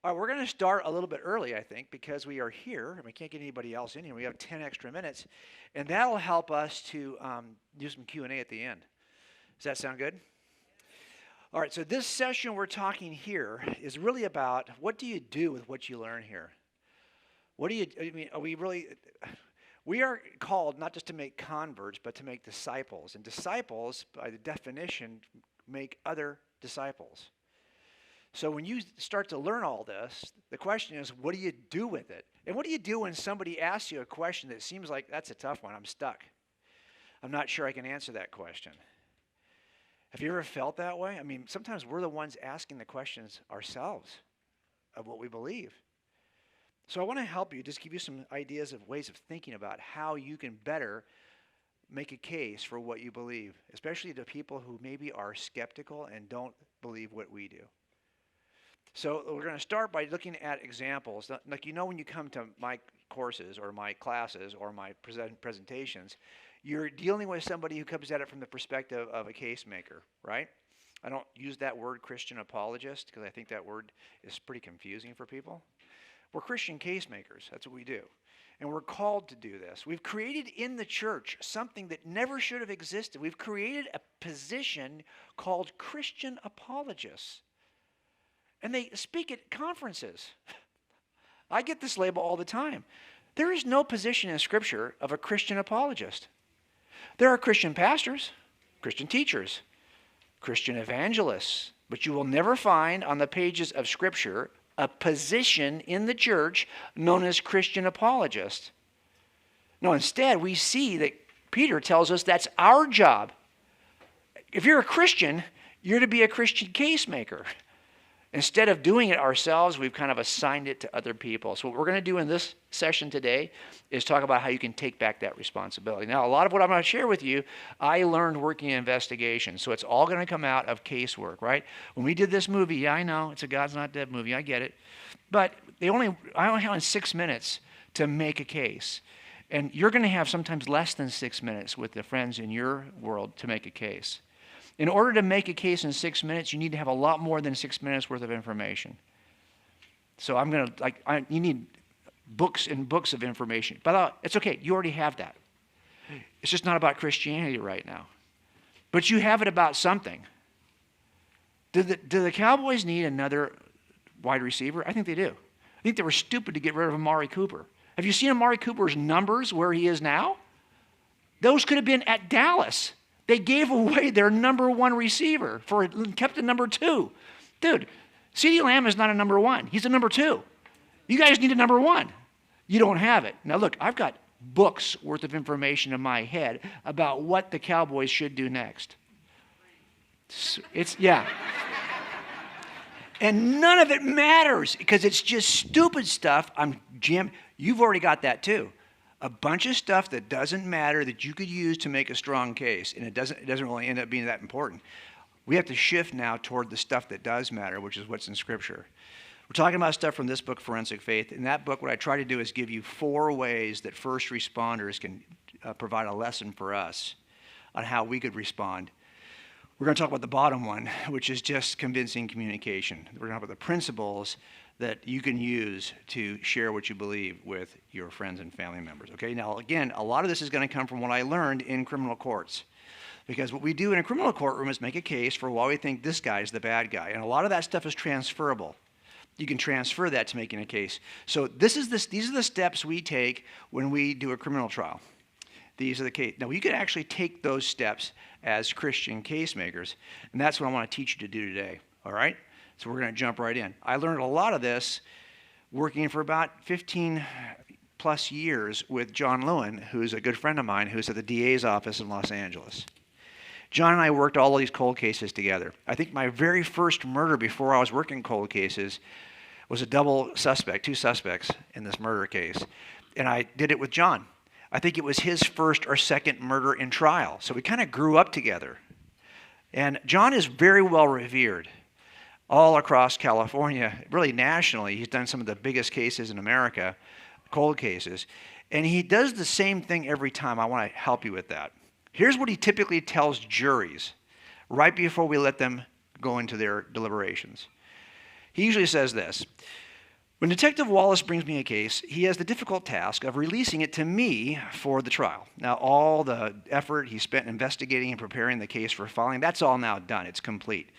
All right, we're going to start a little bit early, I think, because we are here and we can't get anybody else in here. We have 10 extra minutes, and that'll help us to do some Q&A at the end. Does that sound good? All right, so this session we're talking here is really about what do you do with what you learn here? What do you, I mean, we are called not just to make converts, but to make disciples. And disciples, by the definition, make other disciples. So when you start to learn all this, the question is, what do you do with it? And what do you do when somebody asks you a question that seems like, that's a tough one, I'm stuck. I'm not sure I can answer that question. Have you ever felt that way? I mean, sometimes we're the ones asking the questions ourselves of what we believe. So I want to help you, just give you some ideas of ways of thinking about how you can better make a case for what you believe, especially to people who maybe are skeptical and don't believe what we do. So we're going to start by looking at examples. Like, you know, when you come to my courses or my classes or my presentations, you're dealing with somebody who comes at it from the perspective of a case maker, right? I don't use that word Christian apologist because I think that word is pretty confusing for people. We're Christian case makers. That's what we do. And we're called to do this. We've created in the church something that never should have existed. We've created a position called Christian apologists. And they speak at conferences. I get this label all the time. There is no position in Scripture of a Christian apologist. There are Christian pastors, Christian teachers, Christian evangelists, but you will never find on the pages of Scripture a position in the church known as Christian apologist. No, instead, we see that Peter tells us that's our job. If you're a Christian, you're to be a Christian case maker. Instead of doing it ourselves, we've kind of assigned it to other people. So what we're going to do in this session today is talk about how you can take back that responsibility. Now, a lot of what I'm going to share with you, I learned working in investigations. So it's all going to come out of casework, right? When we did this movie, yeah, I know, it's a God's Not Dead movie, I get it. But I only have 6 minutes to make a case. And you're going to have sometimes less than 6 minutes with the friends in your world to make a case. In order to make a case in 6 minutes, you need to have a lot more than 6 minutes worth of information. So you need books and books of information. But it's okay, you already have that. It's just not about Christianity right now. But you have it about something. Do the Cowboys need another wide receiver? I think they do. I think they were stupid to get rid of Amari Cooper. Have you seen Amari Cooper's numbers where he is now? Those could have been at Dallas. They gave away their number one receiver kept a number two. Dude, CeeDee Lamb is not a number one. He's a number two. You guys need a number one. You don't have it. Now look, I've got books worth of information in my head about what the Cowboys should do next. Yeah. And none of it matters because it's just stupid stuff. Jim, you've already got that too. A bunch of stuff that doesn't matter that you could use to make a strong case, and it doesn't really end up being that important. We have to shift now toward the stuff that does matter, which is what's in Scripture. We're talking about stuff from this book, Forensic Faith. In that book, what I try to do is give you 4 ways that first responders can provide a lesson for us on how we could respond. We're going to talk about the bottom one, which is just convincing communication. We're going to talk about the principles that you can use to share what you believe with your friends and family members. Okay, now again, a lot of this is going to come from what I learned in criminal courts. Because what we do in a criminal courtroom is make a case for why we think this guy is the bad guy. And a lot of that stuff is transferable. You can transfer that to making a case. So these are the steps we take when we do a criminal trial. These are the case. Now, you can actually take those steps as Christian case makers, and that's what I want to teach you to do today, all right? So we're going to jump right in. I learned a lot of this working for about 15 plus years with John Lewin, who's a good friend of mine, who's at the DA's office in Los Angeles. John and I worked all of these cold cases together. I think my very first murder before I was working cold cases was a double suspect, 2 suspects in this murder case. And I did it with John. I think it was his first or second murder in trial. So we kind of grew up together. And John is very well revered all across California, really nationally. He's done some of the biggest cases in America, cold cases. And he does the same thing every time. I want to help you with that. Here's what he typically tells juries right before we let them go into their deliberations. He usually says this: When Detective Wallace brings me a case, he has the difficult task of releasing it to me for the trial. Now, all the effort he spent investigating and preparing the case for filing, that's all now done. It's complete.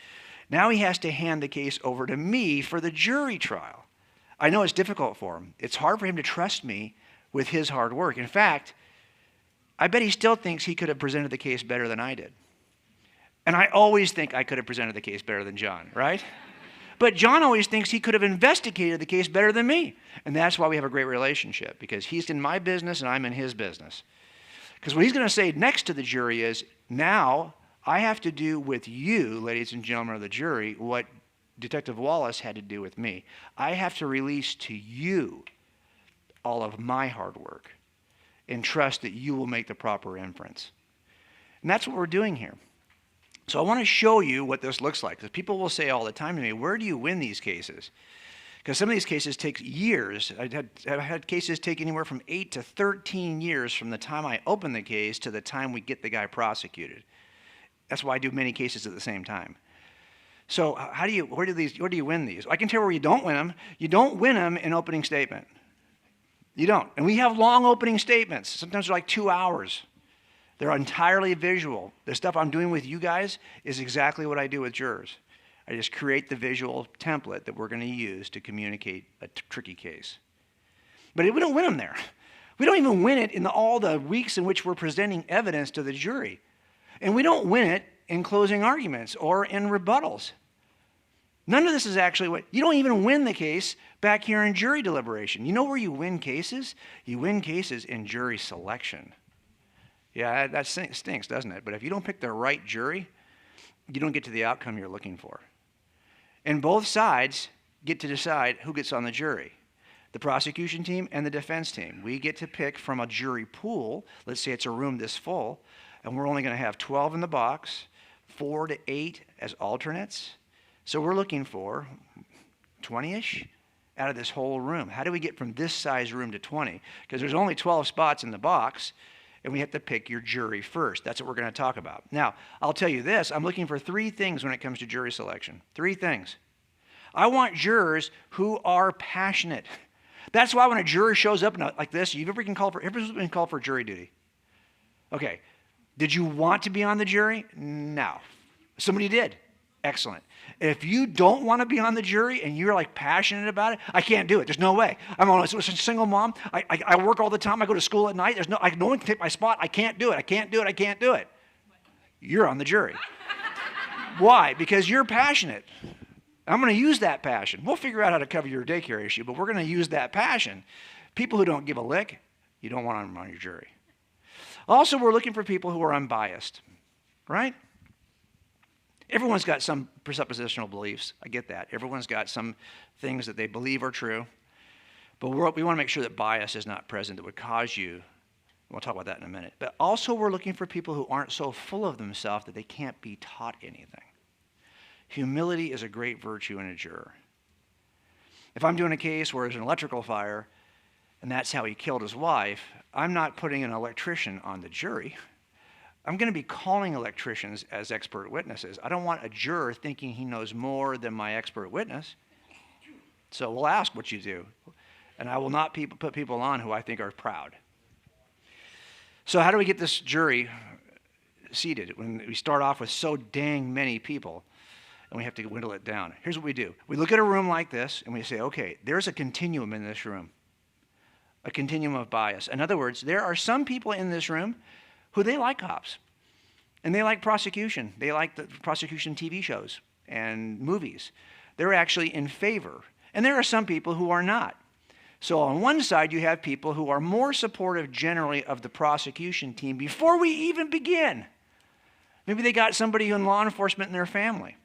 Now he has to hand the case over to me for the jury trial. I know it's difficult for him. It's hard for him to trust me with his hard work. In fact, I bet he still thinks he could have presented the case better than I did. And I always think I could have presented the case better than John, right? But John always thinks he could have investigated the case better than me. And that's why we have a great relationship, because he's in my business and I'm in his business. Because what he's going to say next to the jury is, now I have to do with you, ladies and gentlemen of the jury, what Detective Wallace had to do with me. I have to release to you all of my hard work and trust that you will make the proper inference. And that's what we're doing here. So I want to show you what this looks like, because people will say all the time to me, where do you win these cases? Because some of these cases take years. I've had cases take anywhere from 8 to 13 years from the time I open the case to the time we get the guy prosecuted. That's why I do many cases at the same time. So where do you win these? I can tell you where you don't win them. You don't win them in opening statement. You don't. And we have long opening statements. Sometimes they're like 2 hours. They're entirely visual. The stuff I'm doing with you guys is exactly what I do with jurors. I just create the visual template that we're going to use to communicate a tricky case. But we don't win them there. We don't even win it in all the weeks in which we're presenting evidence to the jury. And we don't win it in closing arguments or in rebuttals. None of this is actually you don't even win the case back here in jury deliberation. You know where you win cases? You win cases in jury selection. Yeah, that stinks, doesn't it? But if you don't pick the right jury, you don't get to the outcome you're looking for. And both sides get to decide who gets on the jury. The prosecution team and the defense team. We get to pick from a jury pool. Let's say it's a room this full, and we're only going to have 12 in the box, 4 to 8 as alternates. So we're looking for 20-ish out of this whole room. How do we get from this size room to 20? Because there's only 12 spots in the box, and we have to pick your jury first. That's what we're going to talk about. Now, I'll tell you this. I'm looking for 3 things when it comes to jury selection. 3 things. I want jurors who are passionate. That's why when a juror shows up like this, you've ever been called for jury duty? Okay. Did you want to be on the jury? No. Somebody did. Excellent. If you don't want to be on the jury and you're like passionate about it, I can't do it. There's no way. I'm a single mom. I work all the time. I go to school at night. There's no one can take my spot. I can't do it. I can't do it. I can't do it. You're on the jury. Why? Because you're passionate. I'm going to use that passion. We'll figure out how to cover your daycare issue, but we're going to use that passion. People who don't give a lick, you don't want them on your jury. Also, we're looking for people who are unbiased, right? Everyone's got some presuppositional beliefs. I get that. Everyone's got some things that they believe are true. But we want to make sure that bias is not present that would cause you. We'll talk about that in a minute. But also we're looking for people who aren't so full of themselves that they can't be taught anything. Humility is a great virtue in a juror. If I'm doing a case where there's an electrical fire and that's how he killed his wife, I'm not putting an electrician on the jury. I'm going to be calling electricians as expert witnesses. I don't want a juror thinking he knows more than my expert witness. So we'll ask what you do. And I will not put people on who I think are proud. So how do we get this jury seated when we start off with so dang many people and we have to whittle it down? Here's what we do. We look at a room like this and we say, okay, there's a continuum in this room. A continuum of bias. In other words, there are some people in this room who they like cops, and they like prosecution. They like the prosecution TV shows and movies. They're actually in favor. And there are some people who are not. So on one side, you have people who are more supportive generally of the prosecution team before we even begin. Maybe they got somebody in law enforcement in their family.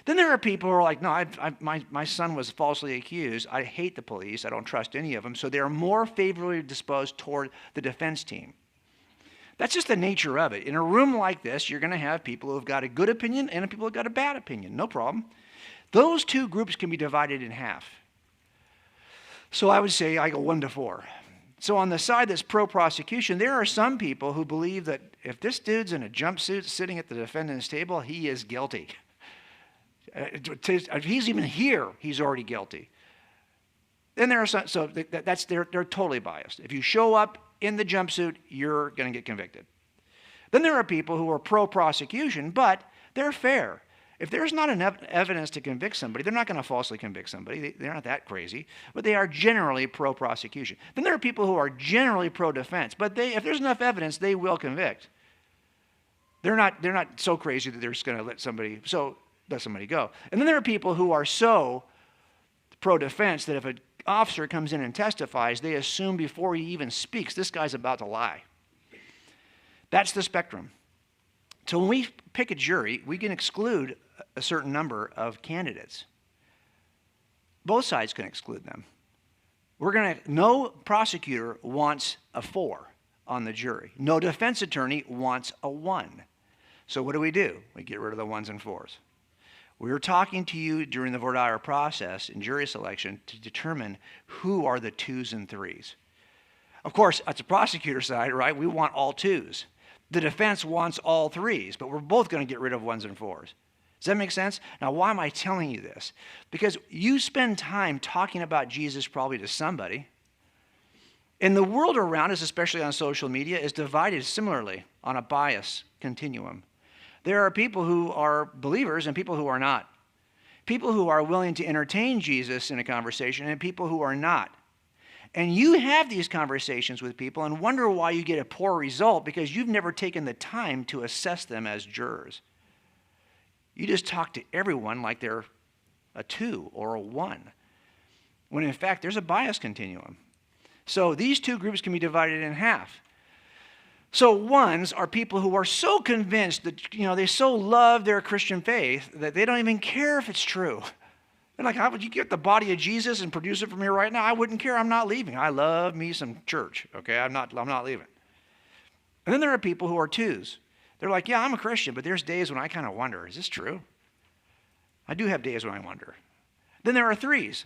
Then there are people who are like, no, my son was falsely accused. I hate the police. I don't trust any of them. So they're more favorably disposed toward the defense team. That's just the nature of it. In a room like this, you're going to have people who have got a good opinion and people who have got a bad opinion. No problem. Those two groups can be divided in half. So I would say I go 1 to 4. So on the side that's pro-prosecution, there are some people who believe that if this dude's in a jumpsuit sitting at the defendant's table, he is guilty. If he's even here, he's already guilty. Then there are some, so they're totally biased. If you show up in the jumpsuit, you're going to get convicted. Then there are people who are pro-prosecution, but they're fair. If there's not enough evidence to convict somebody, they're not going to falsely convict somebody. They're not that crazy, but they are generally pro-prosecution. Then there are people who are generally pro-defense, but if there's enough evidence, they will convict. They're not so crazy that they're just going to let somebody go. And then there are people who are so pro-defense that if an officer comes in and testifies, they assume before he even speaks, this guy's about to lie. That's the spectrum. So when we pick a jury, we can exclude a certain number of candidates. Both sides can exclude them. No prosecutor wants a 4 on the jury. No defense attorney wants a 1. So what do? We get rid of the 1s and 4s. We were talking to you during the voir dire process in jury selection to determine who are the 2s and 3s. Of course, at the prosecutor side, right, we want all 2s. The defense wants all 3s, but we're both going to get rid of 1s and 4s. Does that make sense? Now, why am I telling you this? Because you spend time talking about Jesus probably to somebody, and the world around us, especially on social media, is divided similarly on a bias continuum. There are people who are believers and people who are not. People who are willing to entertain Jesus in a conversation and people who are not. And you have these conversations with people and wonder why you get a poor result because you've never taken the time to assess them as jurors. You just talk to everyone like they're a 2 or a 1, when in fact there's a bias continuum. So these two groups can be divided in half. So 1s are people who are so convinced that, they so love their Christian faith that they don't even care if it's true. They're like, how would you get the body of Jesus and produce it from here right now? I wouldn't care. I'm not leaving. I love me some church. Okay, I'm not leaving. And then there are people who are 2s. They're like, yeah, I'm a Christian, but there's days when I kind of wonder, is this true? I do have days when I wonder. Then there are 3s.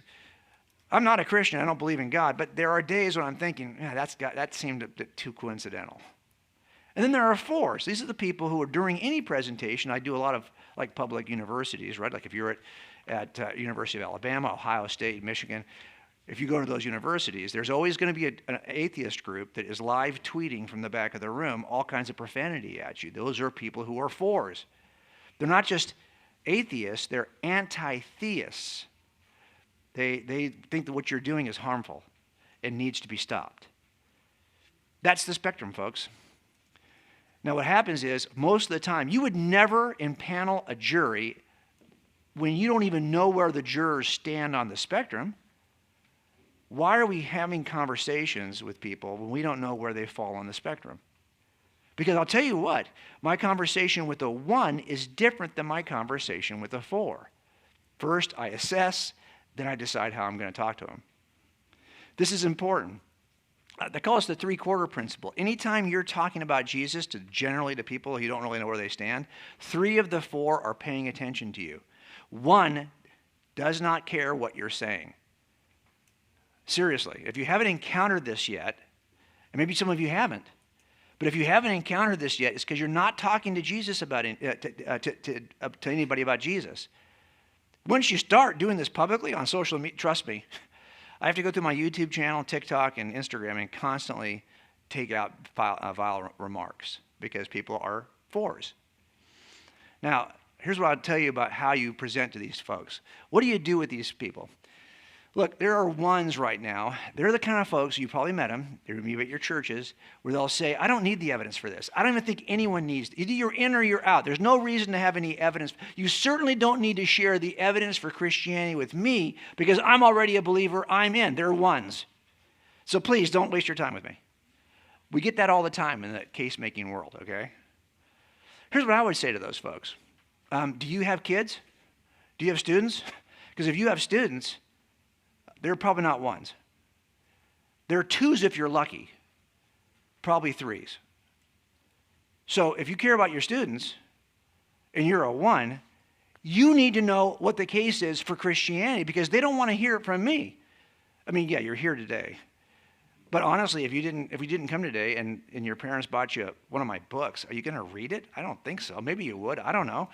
I'm not a Christian. I don't believe in God, but there are days when I'm thinking, yeah, that seemed a bit too coincidental. And then there are 4s. These are the people who are during any presentation. I do a lot of public universities, right? Like if you're at University of Alabama, Ohio State, Michigan, if you go to those universities, there's always going to be an atheist group that is live tweeting from the back of the room all kinds of profanity at you. Those are people who are 4s. They're not just atheists, they're anti-theists. They think that what you're doing is harmful and needs to be stopped. That's the spectrum, folks. Now what happens is, most of the time, you would never impanel a jury when you don't even know where the jurors stand on the spectrum. Why are we having conversations with people when we don't know where they fall on the spectrum? Because I'll tell you what, my conversation with a 1 is different than my conversation with a 4. First, I assess, then I decide how I'm going to talk to them. This is important. They call this the 3-quarter principle. Anytime you're talking about Jesus generally to people you don't really know where they stand, 3 of the 4 are paying attention to you. 1 does not care what you're saying. Seriously, if you haven't encountered this yet, and maybe some of you haven't, but if you haven't encountered this yet, it's because you're not talking to Jesus about to anybody about Jesus. Once you start doing this publicly on social media, trust me, I have to go through my YouTube channel, TikTok, and Instagram and constantly take out vile remarks because people are 4s. Now, here's what I'll tell you about how you present to these folks. What do you do with these people? Look, there are 1s right now. They're the kind of folks, you probably met them, they're maybe at your churches, where they'll say, I don't need the evidence for this. I don't even think anyone needs it. Either you're in or you're out. There's no reason to have any evidence. You certainly don't need to share the evidence for Christianity with me because I'm already a believer. I'm in. They're 1s. So please don't waste your time with me. We get that all the time in the case-making world, okay? Here's what I would say to those folks. Do you have kids? Do you have students? Because if you have students, they're probably not 1s. They're 2s if you're lucky, probably 3s. So if you care about your students and you're a 1, you need to know what the case is for Christianity because they don't want to hear it from me. I mean, yeah, you're here today. But honestly, if you didn't come today and your parents bought you one of my books, are you going to read it? I don't think so. Maybe you would. I don't know.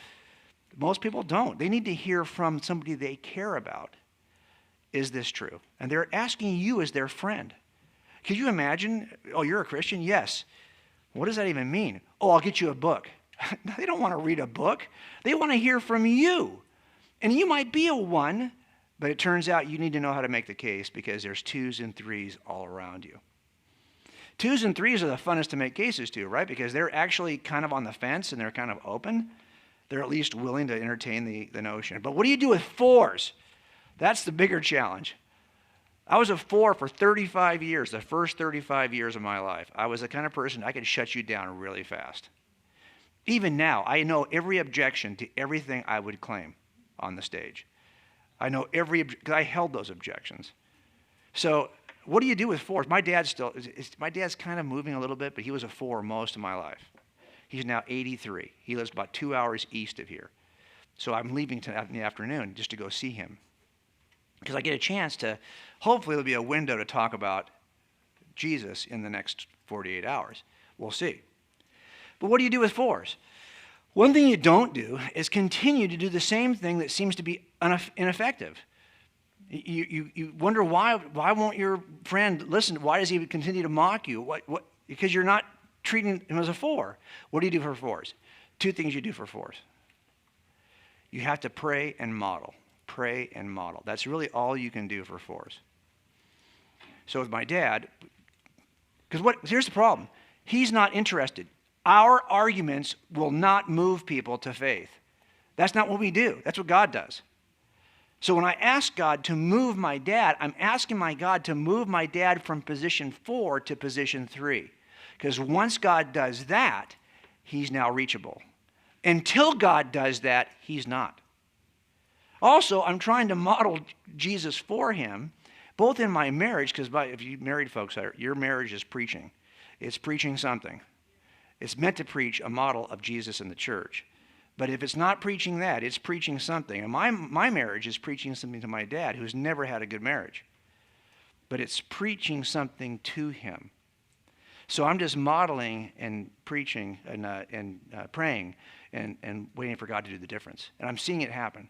Most people don't. They need to hear from somebody they care about. is this true? And they're asking you as their friend. Could you imagine, oh, you're a Christian? Yes. What does that even mean? Oh, I'll get you a book. They don't want to read a book. They want to hear from you. And you might be a 1, but it turns out you need to know how to make the case because there's 2s and 3s all around you. 2s and 3s are the funnest to make cases to, right? Because they're actually kind of on the fence and they're kind of open. They're at least willing to entertain the notion. But what do you do with 4s? That's the bigger challenge. I was a 4 for 35 years, the first 35 years of my life. I was the kind of person I could shut you down really fast. Even now, I know every objection to everything I would claim on the stage. I know because I held those objections. So what do you do with 4s? My dad's kind of moving a little bit, but he was a 4 most of my life. He's now 83. He lives about 2 hours east of here. So I'm leaving in the afternoon just to go see him. Because I get a chance to, hopefully there'll be a window to talk about Jesus in the next 48 hours. We'll see. But what do you do with 4s? One thing you don't do is continue to do the same thing that seems to be ineffective. You wonder why won't your friend listen? Why does he continue to mock you? Because you're not treating him as a 4. What do you do for 4s? 2 things you do for 4s. You have to pray and model. Pray and model. That's really all you can do for 4s. So with my dad, because here's the problem. He's not interested. Our arguments will not move people to faith. That's not what we do. That's what God does. So when I ask God to move my dad, I'm asking my God to move my dad from position 4 to position 3. Because once God does that, he's now reachable. Until God does that, he's not. Also, I'm trying to model Jesus for him, both in my marriage, because if you married folks, your marriage is preaching. It's preaching something. It's meant to preach a model of Jesus in the church. But if it's not preaching that, it's preaching something. And my marriage is preaching something to my dad, who's never had a good marriage. But it's preaching something to him. So I'm just modeling and preaching and praying and waiting for God to do the difference. And I'm seeing it happen,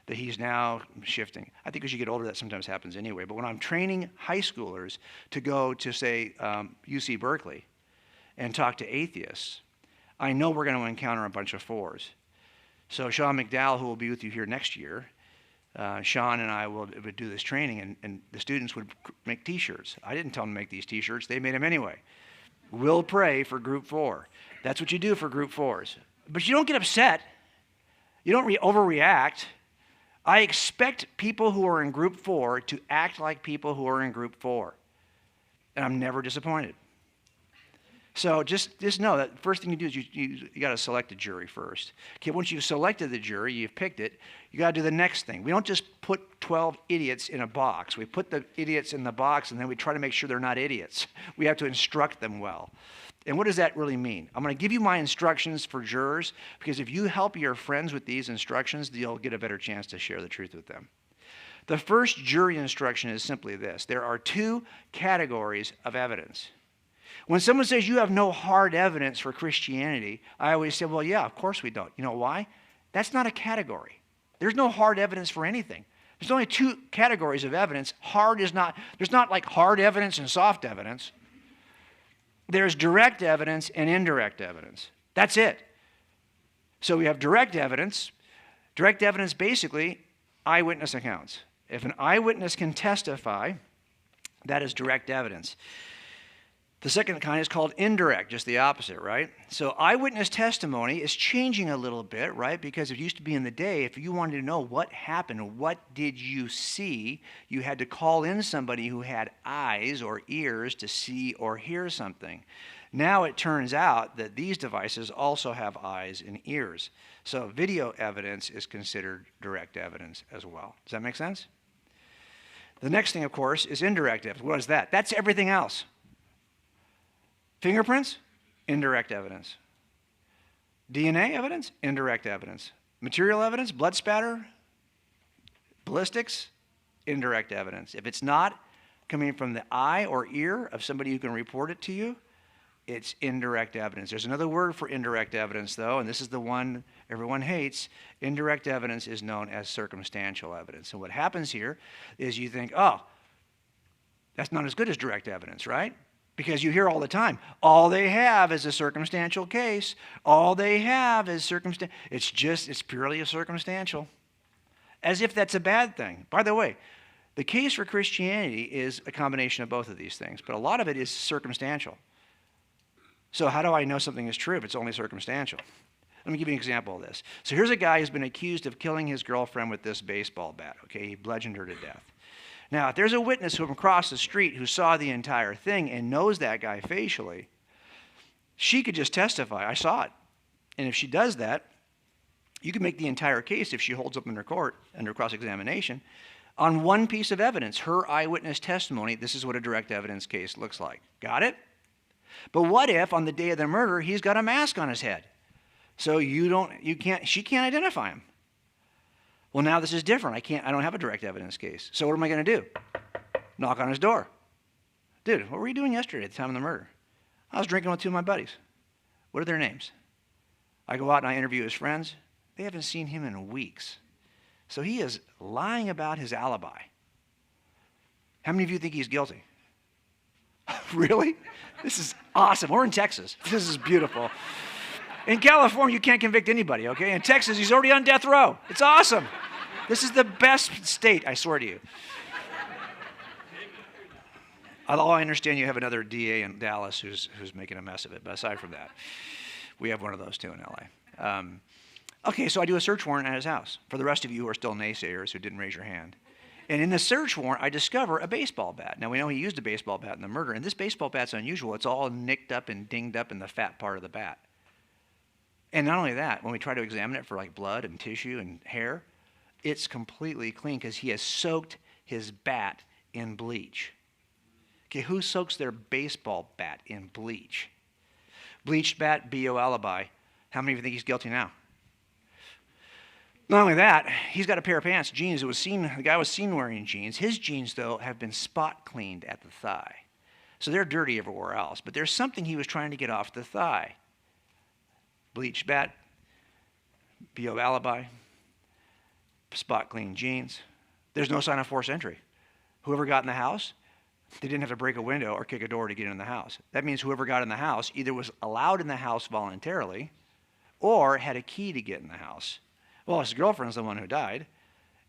that he's now shifting. I think as you get older, that sometimes happens anyway. But when I'm training high schoolers to go to, say, UC Berkeley and talk to atheists, I know we're going to encounter a bunch of 4s. So Sean McDowell, who will be with you here next year, Sean and I would do this training, and the students would make T-shirts. I didn't tell them to make these T-shirts. They made them anyway. We'll pray for group 4. That's what you do for group 4s. But you don't get upset. You don't overreact. I expect people who are in group 4 to act like people who are in group 4. And I'm never disappointed. So just know that the first thing you do is you got to select a jury first. Okay, once you've selected the jury, you've picked it, you got to do the next thing. We don't just put 12 idiots in a box. We put the idiots in the box and then we try to make sure they're not idiots. We have to instruct them well. And what does that really mean? I'm going to give you my instructions for jurors, because if you help your friends with these instructions, you'll get a better chance to share the truth with them. The first jury instruction is simply this. There are 2 categories of evidence. When someone says you have no hard evidence for Christianity, I always say, well, yeah, of course we don't. You know why? That's not a category. There's no hard evidence for anything. There's only 2 categories of evidence. There's not like hard evidence and soft evidence. There's direct evidence and indirect evidence. That's it. So we have direct evidence. Direct evidence, basically, eyewitness accounts. If an eyewitness can testify, that is direct evidence. The second kind is called indirect, just the opposite, right? So eyewitness testimony is changing a little bit, right? Because it used to be in the day, if you wanted to know what happened, what did you see, you had to call in somebody who had eyes or ears to see or hear something. Now it turns out that these devices also have eyes and ears. So video evidence is considered direct evidence as well. Does that make sense? The next thing, of course, is indirect evidence. What is that? That's everything else. Fingerprints, indirect evidence. DNA evidence, indirect evidence. Material evidence, blood spatter, ballistics, indirect evidence. If it's not coming from the eye or ear of somebody who can report it to you, It's indirect evidence. There's another word for indirect evidence, though, and this is the one everyone hates. Indirect evidence is known as circumstantial evidence. And what happens here is you think, oh, that's not as good as direct evidence, right? Because you hear all the time, all they have is a circumstantial case. All they have is it's purely a circumstantial. As if that's a bad thing. By the way, the case for Christianity is a combination of both of these things, but a lot of it is circumstantial. So how do I know something is true if it's only circumstantial? Let me give you an example of this. So here's a guy who's been accused of killing his girlfriend with this baseball bat, okay? He bludgeoned her to death. Now, if there's a witness from across the street who saw the entire thing and knows that guy facially, she could just testify, I saw it. And if she does that, you can make the entire case if she holds up in her court under cross-examination on one piece of evidence, her eyewitness testimony. This is what a direct evidence case looks like. Got it? But what if on the day of the murder he's got a mask on his head? So she can't identify him. Well, now this is different. I don't have a direct evidence case. So what am I going to do? Knock on his door. Dude, what were you doing yesterday at the time of the murder? I was drinking with two of my buddies. What are their names? I go out and I interview his friends. They haven't seen him in weeks. So he is lying about his alibi. How many of you think he's guilty? Really? This is awesome. We're in Texas. This is beautiful. In California, you can't convict anybody, okay? In Texas, he's already on death row. It's awesome. This is the best state, I swear to you. Although I understand you have another DA in Dallas who's making a mess of it, but aside from that, we have one of those too in LA. Okay, so I do a search warrant at his house. For the rest of you who are still naysayers who didn't raise your hand. And in the search warrant, I discover a baseball bat. Now, we know he used a baseball bat in the murder, and this baseball bat's unusual. It's all nicked up and dinged up in the fat part of the bat. And not only that, when we try to examine it for like blood and tissue and hair, it's completely clean because he has soaked his bat in bleach. Okay, who soaks their baseball bat in bleach? Bleached bat, BO alibi. How many of you think he's guilty now? Not only that, he's got a pair of pants, jeans. The guy was seen wearing jeans. His jeans, though, have been spot cleaned at the thigh. So they're dirty everywhere else. But there's something he was trying to get off the thigh. Bleached bat, BO alibi, spot clean jeans. There's no sign of forced entry. Whoever got in the house, they didn't have to break a window or kick a door to get in the house. That means whoever got in the house either was allowed in the house voluntarily or had a key to get in the house. Well, his girlfriend's the one who died,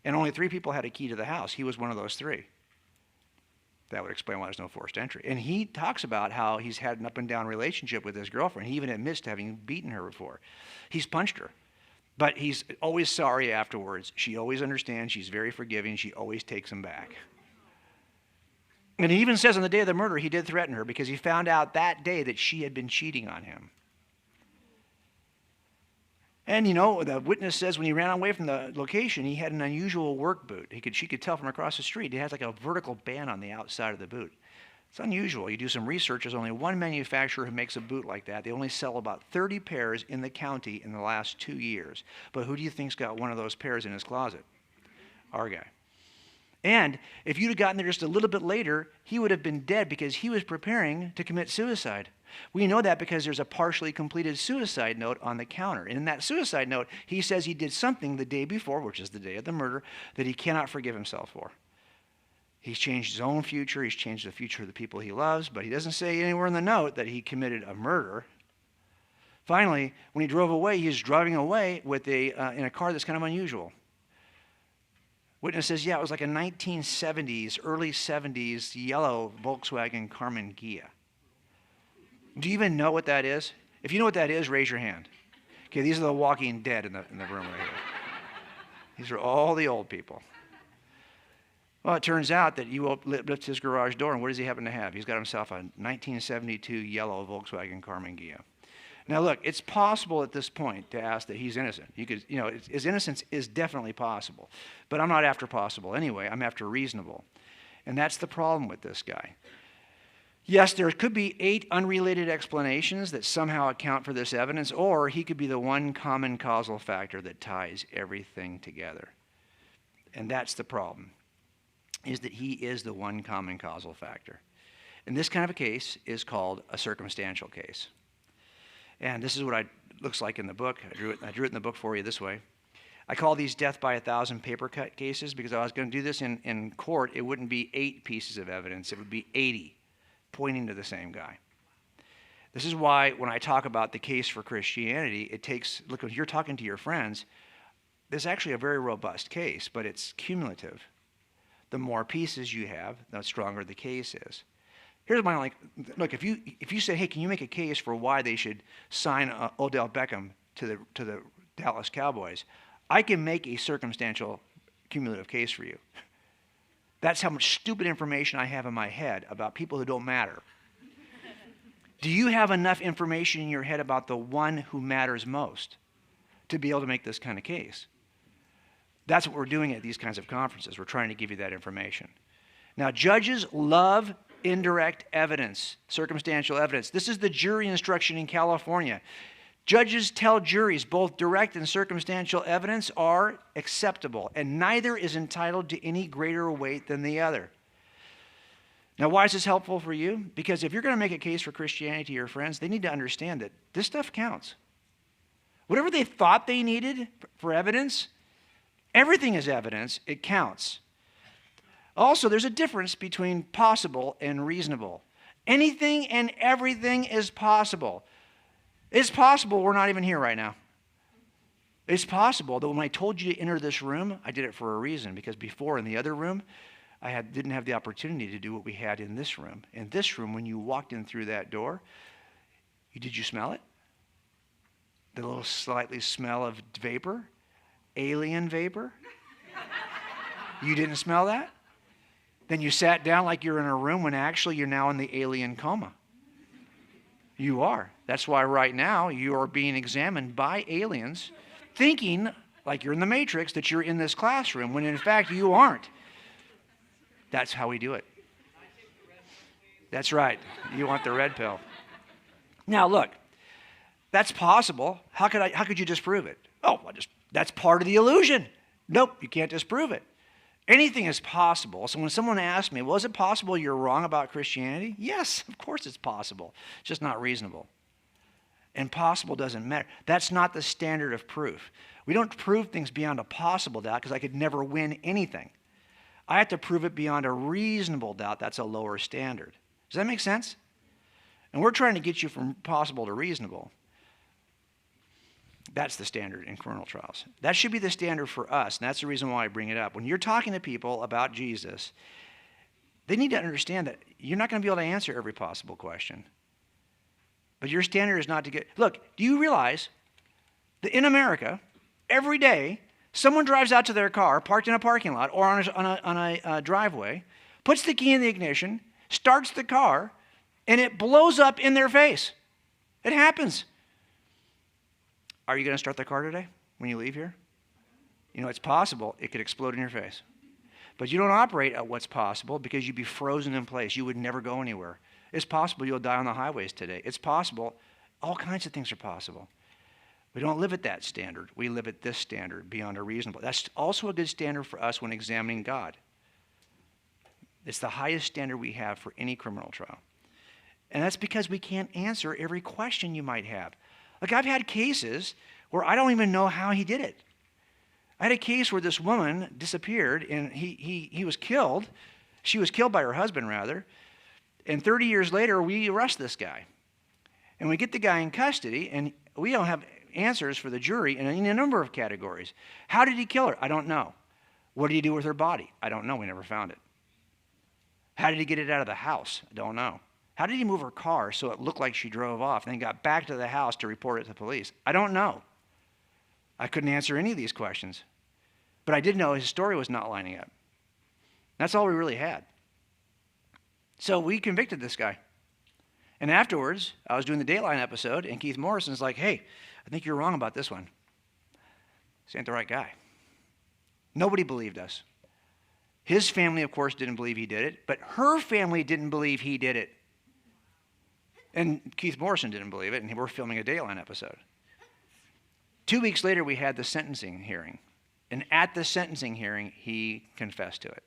and only 3 people had a key to the house. He was one of those 3. That would explain why there's no forced entry. And he talks about how he's had an up-and-down relationship with his girlfriend. He even admits to having beaten her before. He's punched her, but he's always sorry afterwards. She always understands. She's very forgiving. She always takes him back. And he even says on the day of the murder he did threaten her because he found out that day that she had been cheating on him. And, you know, the witness says when he ran away from the location, he had an unusual work boot. She could tell from across the street. He has like a vertical band on the outside of the boot. It's unusual. You do some research. There's only one manufacturer who makes a boot like that. They only sell about 30 pairs in the county in the last 2 years. But who do you think's got one of those pairs in his closet? Our guy. And if you'd have gotten there just a little bit later, he would have been dead because he was preparing to commit suicide. We know that because there's a partially completed suicide note on the counter. And in that suicide note, he says he did something the day before, which is the day of the murder, that he cannot forgive himself for. He's changed his own future. He's changed the future of the people he loves. But he doesn't say anywhere in the note that he committed a murder. Finally, when he drove away, he was driving away with in a car that's kind of unusual. Witness says, yeah, it was like a 1970s, early 70s yellow Volkswagen Karmann Ghia. Do you even know what that is? If you know what that is, raise your hand. Okay, these are the walking dead in the room right here. These are all the old people. Well, it turns out that you lift his garage door, and what does he happen to have? He's got himself a 1972 yellow Volkswagen Karmann Ghia. Now, look, it's possible at this point to ask that he's innocent. His innocence is definitely possible. But I'm not after possible anyway. I'm after reasonable. And that's the problem with this guy. Yes, there could be 8 unrelated explanations that somehow account for this evidence, or he could be the one common causal factor that ties everything together. And that's the problem, is that he is the one common causal factor. And this kind of a case is called a circumstantial case. And this is what it looks like in the book. I drew it in the book for you this way. I call these death by 1,000 paper cut cases because if I was going to do this in court, it wouldn't be 8 pieces of evidence. It would be 80 pointing to the same guy. This is why when I talk about the case for Christianity, it takes, look, when you're talking to your friends, this is actually a very robust case, but it's cumulative. The more pieces you have, the stronger the case is. Here's my only, look, if you say, hey, can you make a case for why they should sign Odell Beckham to the Dallas Cowboys, I can make a circumstantial cumulative case for you. That's how much stupid information I have in my head about people who don't matter. Do you have enough information in your head about the one who matters most to be able to make this kind of case? That's what we're doing at these kinds of conferences. We're trying to give you that information. Now, judges love indirect evidence, circumstantial evidence. This is the jury instruction in California. Judges tell juries both direct and circumstantial evidence are acceptable, and neither is entitled to any greater weight than the other. Now, why is this helpful for you? Because if you're going to make a case for Christianity to your friends, they need to understand that this stuff counts. Whatever they thought they needed for evidence, everything is evidence. It counts. Also, there's a difference between possible and reasonable. Anything and everything is possible. It's possible we're not even here right now. It's possible that when I told you to enter this room, I did it for a reason, because before in the other room, I didn't have the opportunity to do what we had in this room. In this room, when you walked in through that door, did you smell it? The little slightly smell of vapor? Alien vapor? You didn't smell that? Then you sat down like you're in a room when actually you're now in the alien coma. You are. That's why right now you are being examined by aliens, thinking like you're in the Matrix that you're in this classroom, when in fact you aren't. That's how we do it. That's right. You want the red pill. Now look, that's possible. How could you disprove it? Oh, that's part of the illusion. Nope, you can't disprove it. Anything is possible. So when someone asks me, well, is it possible you're wrong about Christianity? Yes, of course it's possible. It's just not reasonable. And possible doesn't matter. That's not the standard of proof. We don't prove things beyond a possible doubt because I could never win anything. I have to prove it beyond a reasonable doubt. That's a lower standard. Does that make sense? And we're trying to get you from possible to reasonable. That's the standard in criminal trials. That should be the standard for us, and that's the reason why I bring it up. When you're talking to people about Jesus, they need to understand that you're not going to be able to answer every possible question. But your standard is not to get... Look, do you realize that in America, every day, someone drives out to their car, parked in a parking lot or on a driveway, puts the key in the ignition, starts the car, and it blows up in their face? It happens. Are you going to start the car today when you leave here? You know, it's possible it could explode in your face. But you don't operate at what's possible because you'd be frozen in place. You would never go anywhere. It's possible you'll die on the highways today. It's possible. All kinds of things are possible. We don't live at that standard. We live at this standard, beyond a reasonable. That's also a good standard for us when examining God. It's the highest standard we have for any criminal trial. And that's because we can't answer every question you might have. Like, I've had cases where I don't even know how he did it. I had a case where this woman disappeared, and he was killed. She was killed by her husband, rather. And 30 years later, we arrest this guy. And we get the guy in custody, and we don't have answers for the jury in a number of categories. How did he kill her? I don't know. What did he do with her body? I don't know. We never found it. How did he get it out of the house? I don't know. How did he move her car so it looked like she drove off and then got back to the house to report it to the police? I don't know. I couldn't answer any of these questions. But I did know his story was not lining up. That's all we really had. So we convicted this guy. And afterwards, I was doing the Dateline episode, and Keith Morrison's like, hey, I think you're wrong about this one. This ain't the right guy. Nobody believed us. His family, of course, didn't believe he did it, but her family didn't believe he did it. And Keith Morrison didn't believe it, and we're filming a Dateline episode. 2 weeks later, we had the sentencing hearing. And at the sentencing hearing, he confessed to it.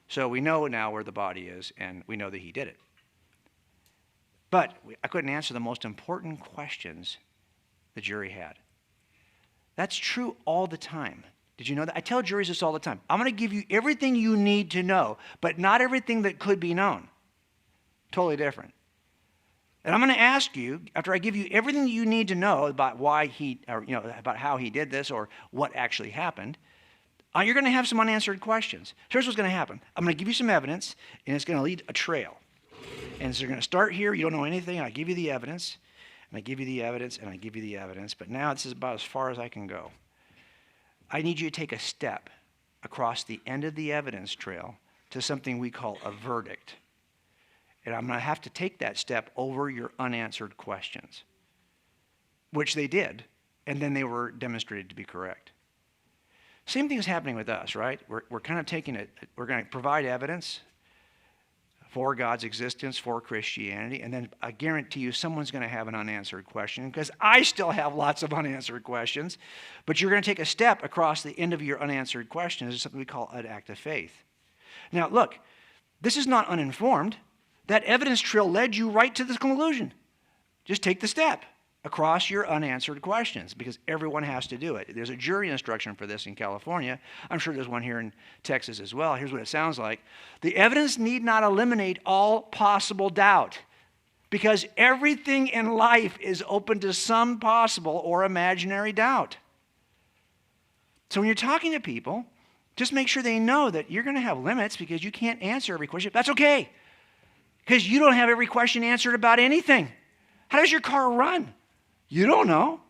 So we know now where the body is, and we know that he did it. But I couldn't answer the most important questions the jury had. That's true all the time. Did you know that? I tell juries this all the time. I'm going to give you everything you need to know, but not everything that could be known. Totally different. And I'm going to ask you, after I give you everything you need to know about why about how he did this or what actually happened, you're going to have some unanswered questions. Here's what's going to happen. I'm going to give you some evidence, and it's going to lead a trail. And so you're going to start here. You don't know anything. I give you the evidence, and I give you the evidence, and I give you the evidence. But now this is about as far as I can go. I need you to take a step across the end of the evidence trail to something we call a verdict. And I'm going to have to take that step over your unanswered questions, which they did, and then they were demonstrated to be correct. Same thing is happening with us, right? We're kind of taking it, we're going to provide evidence for God's existence, for Christianity, and then I guarantee you someone's going to have an unanswered question, because I still have lots of unanswered questions, but you're going to take a step across the end of your unanswered questions. It's something we call an act of faith. Now, look, this is not uninformed. That evidence trail led you right to this conclusion. Just take the step across your unanswered questions, because everyone has to do it. There's a jury instruction for this in California. I'm sure there's one here in Texas as well. Here's what it sounds like. The evidence need not eliminate all possible doubt, because everything in life is open to some possible or imaginary doubt. So when you're talking to people, just make sure they know that you're going to have limits because you can't answer every question. That's okay, because you don't have every question answered about anything. How does your car run? You don't know,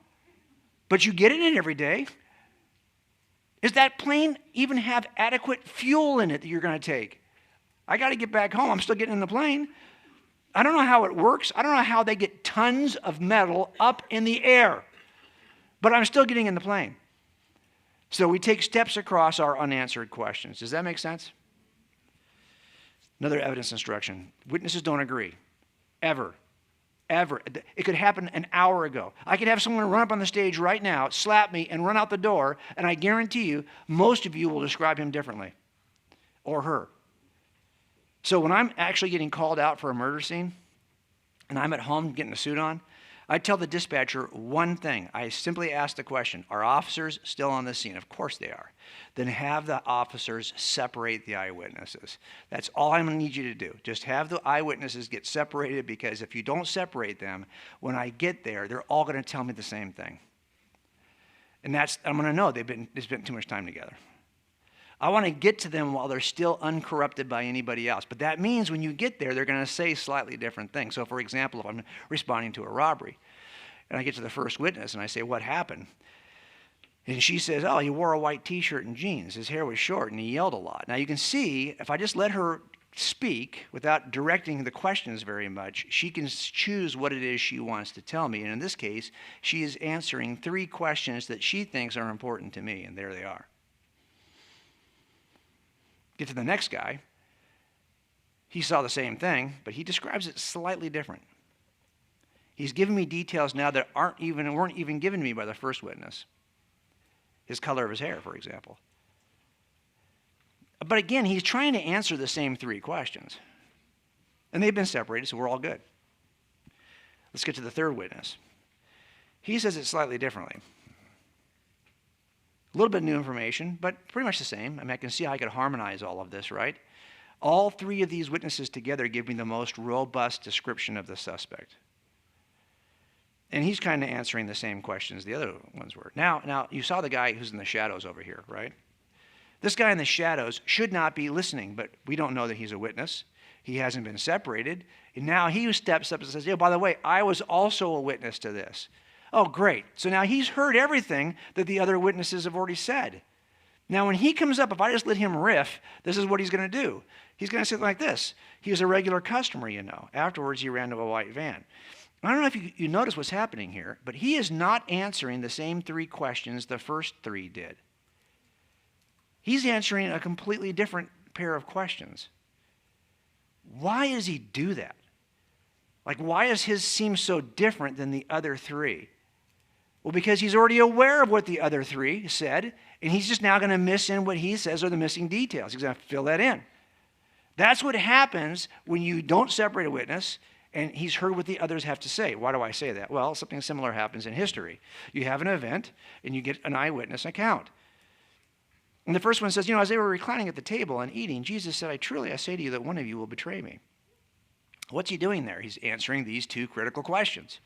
but you get in it every day. Does that plane even have adequate fuel in it that you're going to take? I got to get back home. I'm still getting in the plane. I don't know how it works. I don't know how they get tons of metal up in the air, but I'm still getting in the plane. So we take steps across our unanswered questions. Does that make sense? Another evidence instruction. Witnesses don't agree. Ever. Ever. It could happen an hour ago. I could have someone run up on the stage right now, slap me, and run out the door, and I guarantee you, most of you will describe him differently, or her. So when I'm actually getting called out for a murder scene, and I'm at home getting a suit on, I tell the dispatcher one thing. I simply ask the question, are officers still on the scene? Of course they are. Then have the officers separate the eyewitnesses. That's all I'm going to need you to do. Just have the eyewitnesses get separated, because if you don't separate them, when I get there, they're all going to tell me the same thing. And I'm going to know they spent too much time together. I want to get to them while they're still uncorrupted by anybody else. But that means when you get there, they're going to say slightly different things. So, for example, if I'm responding to a robbery, and I get to the first witness, and I say, what happened? And she says, oh, he wore a white T-shirt and jeans. His hair was short, and he yelled a lot. Now, you can see, if I just let her speak without directing the questions very much, she can choose what it is she wants to tell me. And in this case, she is answering 3 questions that she thinks are important to me, and there they are. Get to the next guy. He saw the same thing, but he describes it slightly different. He's giving me details now that weren't even given to me by the first witness. His color of his hair, for example. But again, he's trying to answer the same 3 questions. And they've been separated, so we're all good. Let's get to the third witness. He says it slightly differently. A little bit of new information, but pretty much the same. I mean, I can see how I could harmonize all of this, right? All 3 of these witnesses together give me the most robust description of the suspect. And he's kind of answering the same questions the other ones were. Now, you saw the guy who's in the shadows over here, right? This guy in the shadows should not be listening, but we don't know that he's a witness. He hasn't been separated. And now he steps up and says, by the way, I was also a witness to this. Oh, great. So now he's heard everything that the other witnesses have already said. Now, when he comes up, if I just let him riff, this is what he's going to do. He's going to say like this. He was a regular customer, you know. Afterwards, he ran to a white van. I don't know if you notice what's happening here, but he is not answering the same 3 questions the first 3 did. He's answering a completely different pair of questions. Why does he do that? Like, why does his seem so different than the other 3? Well, because he's already aware of what the other 3 said, and he's just now going to miss in what he says are the missing details. He's going to fill that in. That's what happens when you don't separate a witness and he's heard what the others have to say. Why do I say that? Well, something similar happens in history. You have an event, and you get an eyewitness account. And the first one says, as they were reclining at the table and eating, Jesus said, I say to you that one of you will betray me. What's he doing there? He's answering these two critical questions.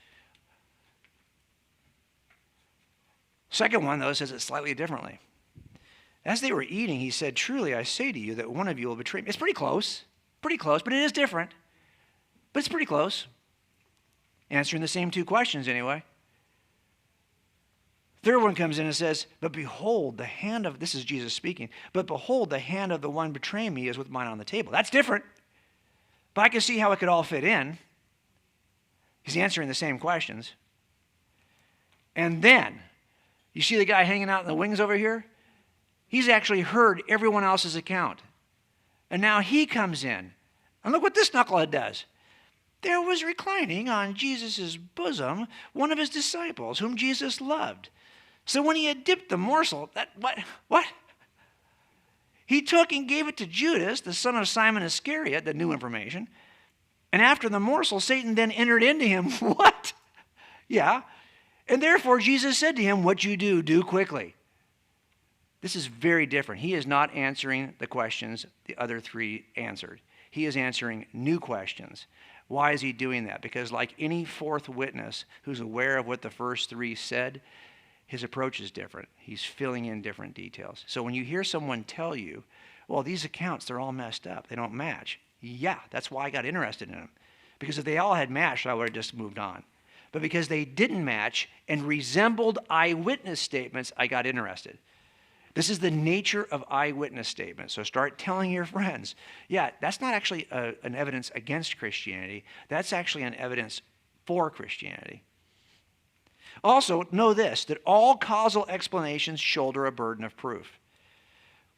Second one, though, says it slightly differently. As they were eating, he said, truly, I say to you that one of you will betray me. It's pretty close, but it is different. But it's pretty close. Answering the same two questions anyway. Third one comes in and says, but behold, this is Jesus speaking, but behold, the hand of the one betraying me is with mine on the table. That's different. But I can see how it could all fit in. He's answering the same questions. And then, you see the guy hanging out in the wings over here? He's actually heard everyone else's account. And now he comes in. And look what this knucklehead does. There was reclining on Jesus' bosom one of his disciples, whom Jesus loved. So when he had dipped the morsel, what? He took and gave it to Judas, the son of Simon Iscariot, the new information. And after the morsel, Satan then entered into him. What? Yeah. And therefore Jesus said to him, what you do quickly. This is very different. He is not answering the questions the other three answered. He is answering new questions. Why is he doing that? Because like any fourth witness who's aware of what the first three said, his approach is different. He's filling in different details. So when you hear someone tell you, well, these accounts, they're all messed up. They don't match. Yeah, that's why I got interested in them. Because if they all had matched, I would have just moved on. But because they didn't match and resembled eyewitness statements, I got interested. This is the nature of eyewitness statements. So start telling your friends, yeah, that's not actually an evidence against Christianity. That's actually an evidence for Christianity. Also, know this, that all causal explanations shoulder a burden of proof.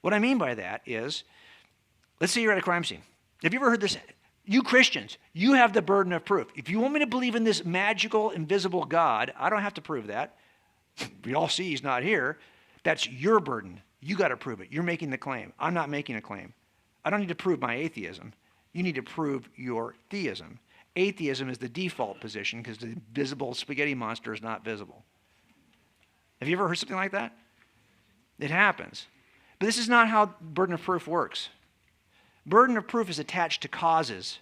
What I mean by that is, let's say you're at a crime scene. Have you ever heard this? You Christians, you have the burden of proof. If you want me to believe in this magical, invisible God, I don't have to prove that. We all see he's not here. That's your burden. You got to prove it. You're making the claim. I'm not making a claim. I don't need to prove my atheism. You need to prove your theism. Atheism is the default position because the visible spaghetti monster is not visible. Have you ever heard something like that? It happens. But this is not how burden of proof works. Burden of proof is attached to causes.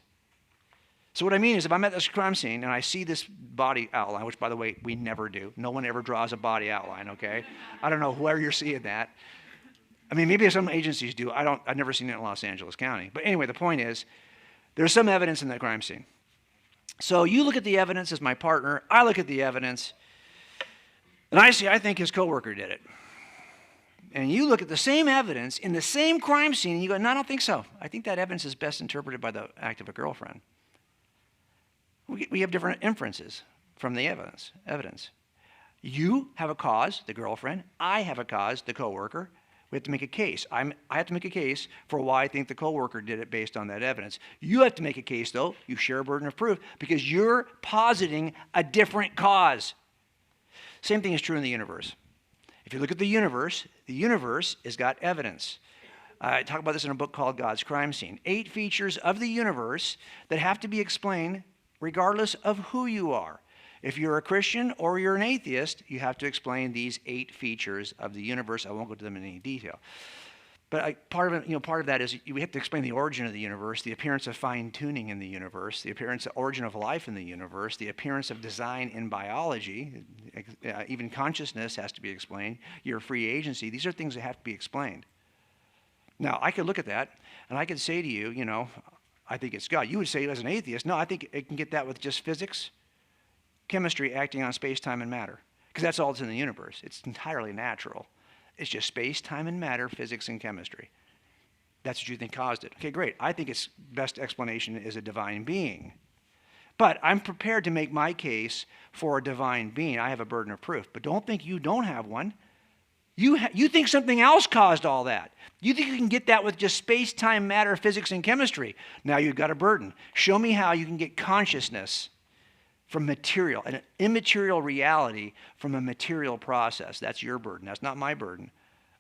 So what I mean is if I'm at this crime scene and I see this body outline, which by the way, we never do. No one ever draws a body outline, okay? I don't know where you're seeing that. I mean, maybe some agencies do. I've never seen it in Los Angeles County. But anyway, the point is there's some evidence in that crime scene. So you look at the evidence as my partner. I look at the evidence. And I think his coworker did it. And you look at the same evidence in the same crime scene and you go, no, I don't think so. I think that evidence is best interpreted by the act of a girlfriend. We have different inferences from the evidence. You have a cause, the girlfriend. I have a cause, the coworker. We have to make a case. I have to make a case for why I think the coworker did it based on that evidence. You have to make a case, though. You share a burden of proof because you're positing a different cause. Same thing is true in the universe. If you look at the universe has got evidence. I talk about this in a book called God's Crime Scene. 8 features of the universe that have to be explained regardless of who you are. If you're a Christian or you're an atheist, you have to explain these 8 features of the universe. I won't go to them in any detail. But part of that is we have to explain the origin of the universe, the appearance of fine-tuning in the universe, the origin of life in the universe, the appearance of design in biology, even consciousness has to be explained, your free agency. These are things that have to be explained. Now, I could look at that, and I could say to you, I think it's God. You would say as an atheist, no, I think it can get that with just physics, chemistry acting on space, time, and matter. Because that's all that's in the universe. It's entirely natural. It's just space, time, and matter, physics, and chemistry. That's what you think caused it. Okay, great. I think its best explanation is a divine being. But I'm prepared to make my case for a divine being. I have a burden of proof. But don't think you don't have one. You think something else caused all that. You think you can get that with just space, time, matter, physics, and chemistry. Now you've got a burden. Show me how you can get consciousness from material, an immaterial reality from a material process. That's your burden. That's not my burden.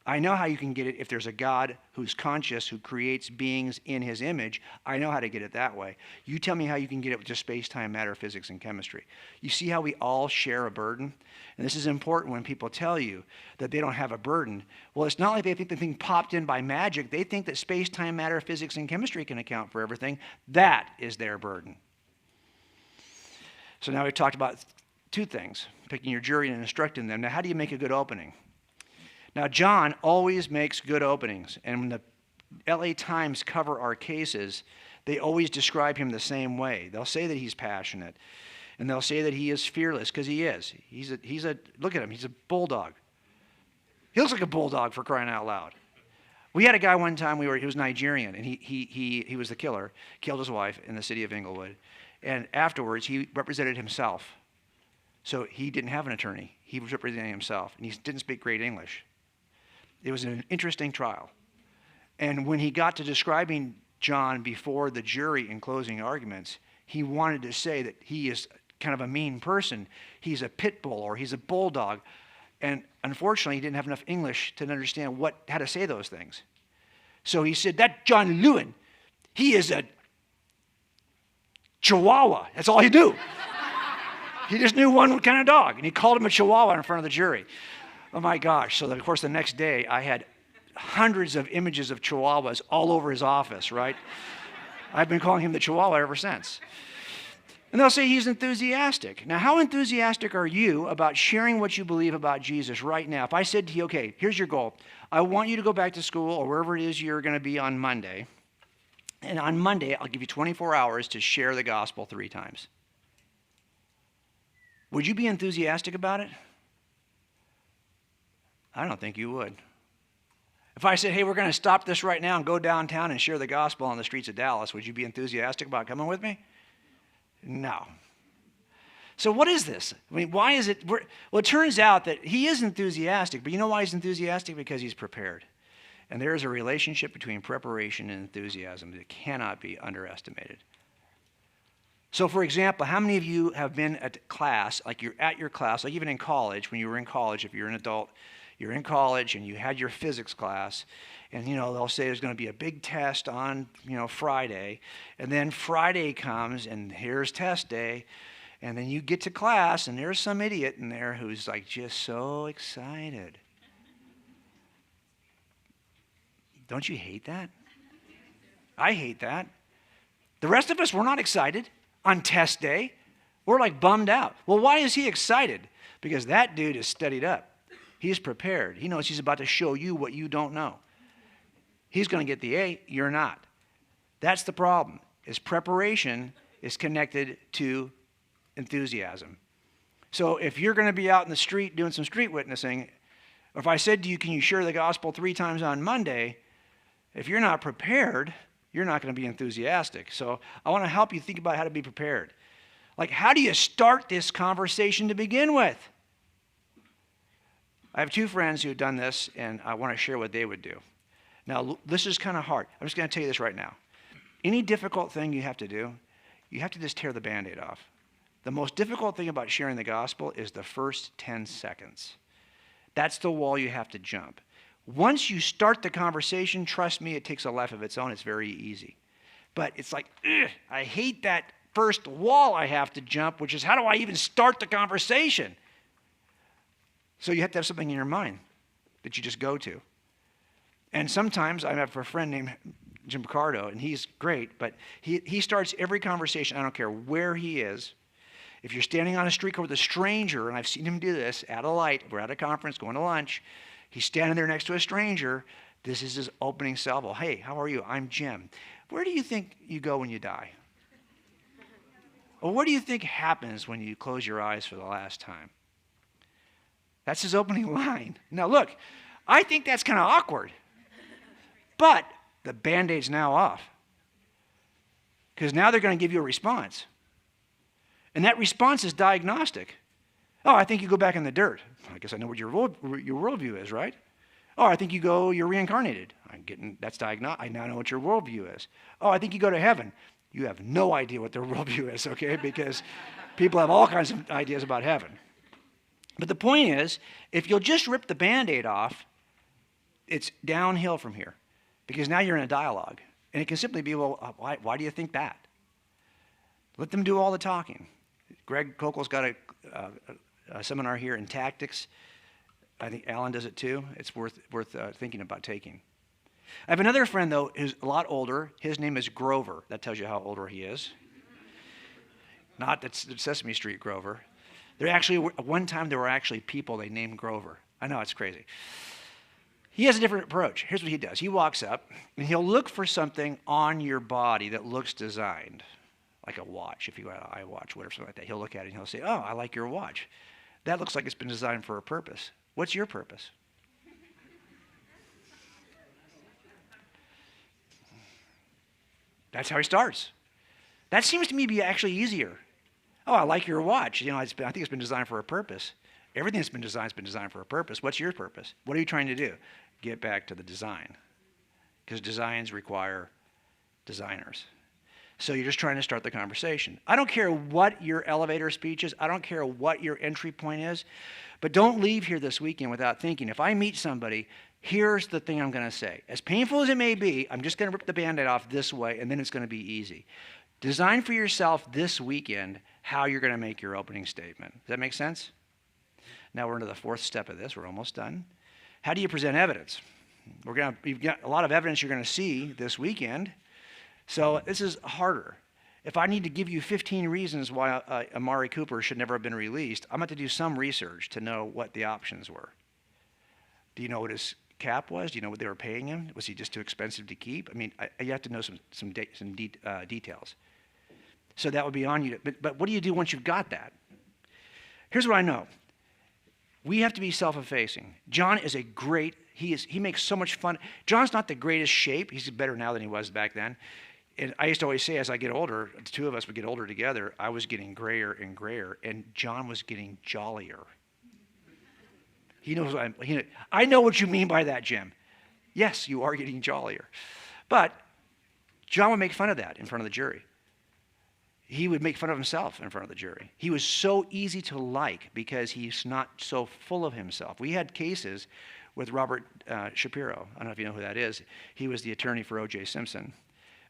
I know how you can get it if there's a God who's conscious, who creates beings in his image. I know how to get it that way. You tell me how you can get it with just space-time, matter, physics, and chemistry. You see how we all share a burden? And this is important when people tell you that they don't have a burden. Well, it's not like they think the thing popped in by magic. They think that space-time, matter, physics, and chemistry can account for everything. That is their burden. So now we've talked about two things, picking your jury and instructing them. Now, how do you make a good opening? Now, John always makes good openings, and when the LA Times cover our cases, they always describe him the same way. They'll say that he's passionate, and they'll say that he is fearless, because he is. He's a look at him, he's a bulldog. He looks like a bulldog, for crying out loud. We had a guy one time, he was Nigerian, and he was the killer, killed his wife in the city of Inglewood, and afterwards he represented himself. So he didn't have an attorney. He was representing himself, and he didn't speak great English. It was an interesting trial. And when he got to describing John before the jury in closing arguments, he wanted to say that he is kind of a mean person. He's a pit bull or he's a bulldog. And unfortunately, he didn't have enough English to understand how to say those things. So he said, that John Lewin, he is a chihuahua. That's all he knew. He just knew one kind of dog. And he called him a chihuahua in front of the jury. Oh my gosh. So, of course, the next day I had hundreds of images of chihuahuas all over his office, right? I've been calling him the chihuahua ever since. And they'll say he's enthusiastic. Now, how enthusiastic are you about sharing what you believe about Jesus right now? If I said to you, okay, here's your goal. I want you to go back to school or wherever it is you're going to be on Monday. And on Monday, I'll give you 24 hours to share the gospel 3 times. Would you be enthusiastic about it? I don't think you would. If I said, hey, we're going to stop this right now and go downtown and share the gospel on the streets of Dallas, would you be enthusiastic about coming with me? No. So what is this? I mean, why is it? Well, it turns out that he is enthusiastic, but you know why he's enthusiastic? Because he's prepared. And there is a relationship between preparation and enthusiasm that cannot be underestimated. So, for example, how many of you have been at class, like you're at your class, like even in college, when you were in college, if you're an adult, you're in college and you had your physics class, and, they'll say there's going to be a big test on, Friday, and then Friday comes, and here's test day, and then you get to class, and there's some idiot in there who's, like, just so excited. Don't you hate that? I hate that. The rest of us, we're not excited on test day. We're, like, bummed out. Well, why is he excited? Because that dude is studied up. He's prepared. He knows he's about to show you what you don't know. He's going to get the A, you're not. That's the problem, is preparation is connected to enthusiasm. So if you're going to be out in the street doing some street witnessing, or if I said to you, can you share the gospel 3 times on Monday, if you're not prepared, you're not going to be enthusiastic. So I want to help you think about how to be prepared. Like, how do you start this conversation to begin with? I have 2 friends who have done this, and I want to share what they would do. Now, this is kind of hard. I'm just going to tell you this right now. Any difficult thing you have to do, you have to just tear the Band-Aid off. The most difficult thing about sharing the gospel is the first 10 seconds. That's the wall you have to jump. Once you start the conversation, trust me, it takes a life of its own. It's very easy. But it's like, I hate that first wall I have to jump, which is, how do I even start the conversation? So you have to have something in your mind that you just go to. And sometimes I have a friend named Jim Picardo, and he's great, but he starts every conversation, I don't care where he is. If you're standing on a street corner with a stranger, and I've seen him do this at a light, we're at a conference, going to lunch, he's standing there next to a stranger, this is his opening salvo. Hey, how are you? I'm Jim. Where do you think you go when you die? Or what do you think happens when you close your eyes for the last time? That's his opening line. Now look, I think that's kind of awkward. But the Band-Aid's now off. Because now they're going to give you a response. And that response is diagnostic. Oh, I think you go back in the dirt. I guess I know what your worldview is, right? Oh, I think you're reincarnated. That's diagnostic. I now know what your worldview is. Oh, I think you go to heaven. You have no idea what their worldview is, okay? Because people have all kinds of ideas about heaven. But the point is, if you'll just rip the Band-Aid off, it's downhill from here because now you're in a dialogue. And it can simply be, well, why do you think that? Let them do all the talking. Greg Kokel's got a seminar here in tactics. I think Alan does it too. It's worth thinking about taking. I have another friend, though, who's a lot older. His name is Grover. That tells you how older he is. Not that's Sesame Street Grover. One time there were actually people they named Grover. I know, it's crazy. He has a different approach. Here's what he does. He walks up, and he'll look for something on your body that looks designed, like a watch. If you got an iWatch, whatever, something like that, he'll look at it, and he'll say, oh, I like your watch. That looks like it's been designed for a purpose. What's your purpose? That's how he starts. That seems to me to be actually easier. Oh, I like your watch. I think it's been designed for a purpose. Everything that's been designed has been designed for a purpose. What's your purpose? What are you trying to do? Get back to the design. Because designs require designers. So you're just trying to start the conversation. I don't care what your elevator speech is. I don't care what your entry point is. But don't leave here this weekend without thinking, if I meet somebody, here's the thing I'm going to say. As painful as it may be, I'm just going to rip the Band-Aid off this way, and then it's going to be easy. Design for yourself this weekend how you're going to make your opening statement. Does that make sense? Now we're into the fourth step of this. We're almost done. How do you present evidence? You've got a lot of evidence you're going to see this weekend. So this is harder. If I need to give you 15 reasons why Amari Cooper should never have been released, I'm going to have to do some research to know what the options were. Do you know what his cap was? Do you know what they were paying him? Was he just too expensive to keep? I mean, you have to know some details. So that would be on you. But what do you do once you've got that? Here's what I know. We have to be self-effacing. John is he makes so much fun. John's not the greatest shape. He's better now than he was back then. And I used to always say, as I get older, the two of us would get older together, I was getting grayer and grayer, and John was getting jollier. He knows I know what you mean by that, Jim. Yes, you are getting jollier. But John would make fun of that in front of the jury. He would make fun of himself in front of the jury. He was so easy to like because he's not so full of himself. We had cases with Robert Shapiro. I don't know if you know who that is. He was the attorney for O.J. Simpson.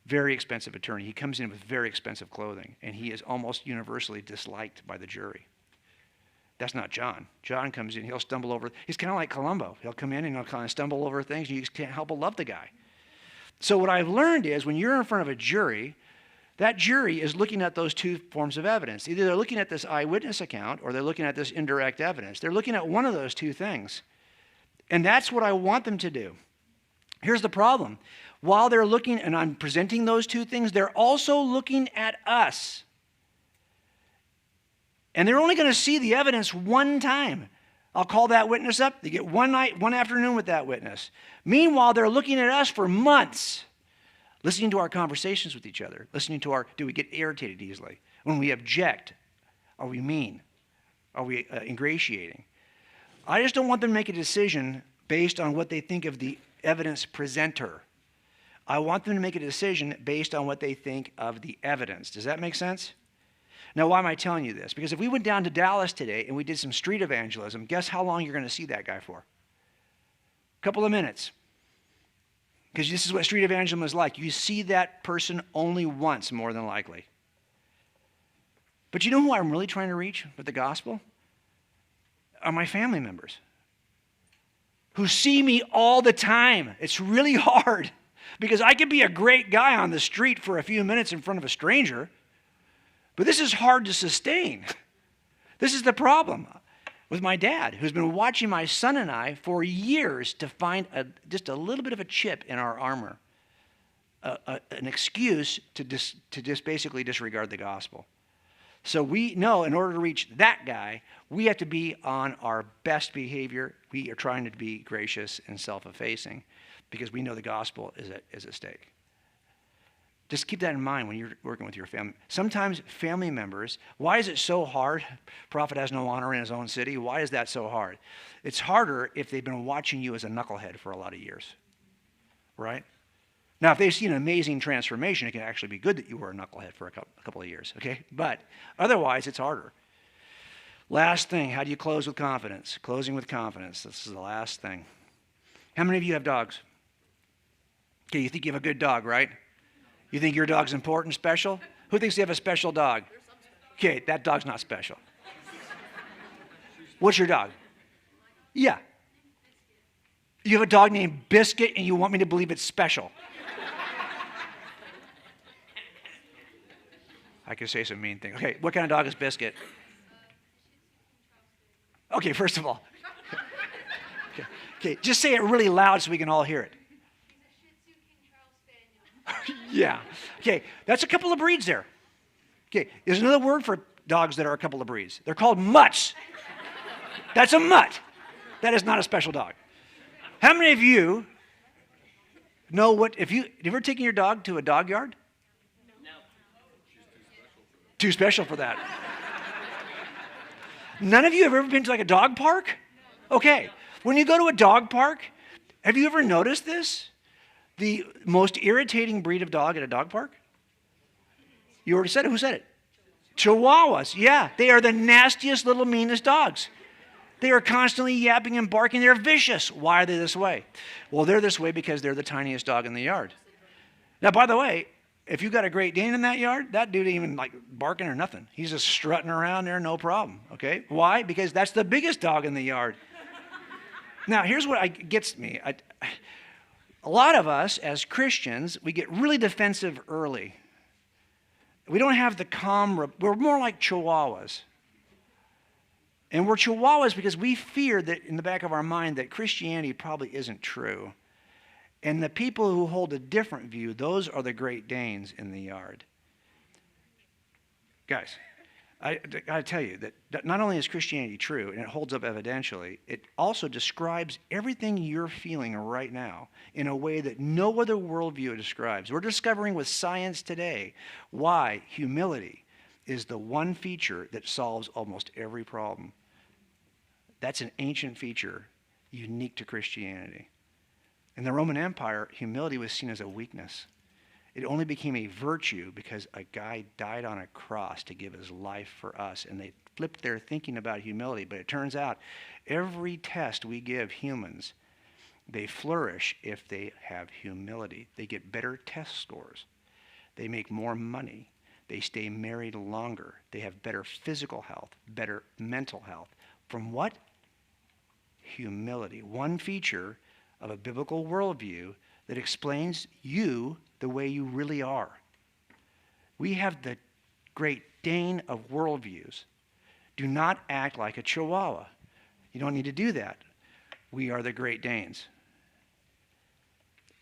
Very expensive attorney. He comes in with very expensive clothing, and he is almost universally disliked by the jury. That's not John. John comes in, he'll stumble over. He's kind of like Columbo. He'll come in and he'll kind of stumble over things, and you just can't help but love the guy. So what I've learned is when you're in front of a jury, that jury is looking at those two forms of evidence. Either they're looking at this eyewitness account or they're looking at this indirect evidence. They're looking at one of those two things. And that's what I want them to do. Here's the problem. While they're looking, and I'm presenting those two things, they're also looking at us. And they're only going to see the evidence one time. I'll call that witness up. They get one afternoon with that witness. Meanwhile, they're looking at us for months, listening to our conversations with each other, do we get irritated easily? When we object, are we mean? Are we ingratiating? I just don't want them to make a decision based on what they think of the evidence presenter. I want them to make a decision based on what they think of the evidence. Does that make sense? Now, why am I telling you this? Because if we went down to Dallas today and we did some street evangelism, guess how long you're going to see that guy for? A couple of minutes. Because this is what street evangelism is like. You see that person only once, more than likely. But you know who I'm really trying to reach with the gospel? Are my family members who see me all the time. It's really hard because I could be a great guy on the street for a few minutes in front of a stranger, but this is hard to sustain. This is the problem with my dad, who's been watching my son and I for years to find just a little bit of a chip in our armor, an excuse to just basically disregard the gospel. So we know in order to reach that guy, we have to be on our best behavior. We are trying to be gracious and self-effacing because we know the gospel is at stake. Just keep that in mind when you're working with your family. Sometimes family members, why is it so hard? Prophet has no honor in his own city. Why is that so hard? It's harder if they've been watching you as a knucklehead for a lot of years, right? Now, if they've seen an amazing transformation, it can actually be good that you were a knucklehead for a couple of years, okay? But otherwise, it's harder. Last thing, how do you close with confidence? Closing with confidence. This is the last thing. How many of you have dogs? Okay, you think you have a good dog, right? You think your dog's important, special? Who thinks they have a special dog? Okay, that dog's not special. What's your dog? Yeah. You have a dog named Biscuit and you want me to believe it's special. I could say some mean things. Okay, what kind of dog is Biscuit? Okay, first of all. Okay, just say it really loud so we can all hear it. Yeah. Okay, that's a couple of breeds there. Okay, there's another word for dogs that are a couple of breeds. They're called mutts. That's a mutt. That is not a special dog. How many of you know what, if you ever taken your dog to a dog yard? No. Too special for that. None of you have ever been to like a dog park? Okay. When you go to a dog park, have you ever noticed this? The most irritating breed of dog at a dog park? You already said it. Who said it? Chihuahuas. Yeah, they are the nastiest little meanest dogs. They are constantly yapping and barking. They're vicious. Why are they this way? Well, they're this way because they're the tiniest dog in the yard. Now, by the way, if you got a Great Dane in that yard, that dude ain't even like barking or nothing. He's just strutting around there, no problem. Okay? Why? Because that's the biggest dog in the yard. Now, here's what gets me. A lot of us as Christians, we get really defensive early. We don't have the calm, we're more like chihuahuas. And we're chihuahuas because we fear that in the back of our mind that Christianity probably isn't true. And the people who hold a different view, those are the Great Danes in the yard. Guys, I got to tell you that not only is Christianity true, and it holds up evidentially, it also describes everything you're feeling right now in a way that no other worldview describes. We're discovering with science today why humility is the one feature that solves almost every problem. That's an ancient feature unique to Christianity. In the Roman Empire, humility was seen as a weakness. It only became a virtue because a guy died on a cross to give his life for us, and they flipped their thinking about humility. But it turns out every test we give humans, they flourish if they have humility. They get better test scores. They make more money. They stay married longer. They have better physical health, better mental health. From what? Humility. One feature of a biblical worldview that explains you the way you really are. We have the Great Dane of worldviews. Do not act like a Chihuahua. You don't need to do that. We are the Great Danes.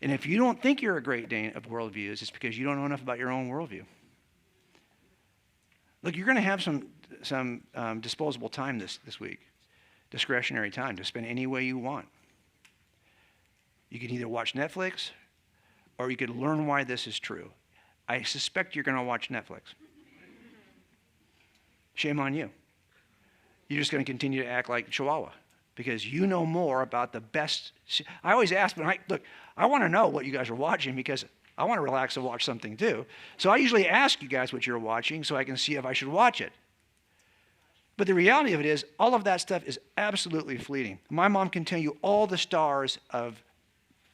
And if you don't think you're a Great Dane of worldviews, it's because you don't know enough about your own worldview. Look, you're going to have some disposable time this week, discretionary time to spend any way you want. You can either watch Netflix or you could learn why this is true. I suspect you're going to watch Netflix. Shame on you. You're just going to continue to act like Chihuahua because you know more about the best. I always ask, look, I want to know what you guys are watching because I want to relax and watch something too. So I usually ask you guys what you're watching so I can see if I should watch it. But the reality of it is, all of that stuff is absolutely fleeting. My mom can tell you all the stars of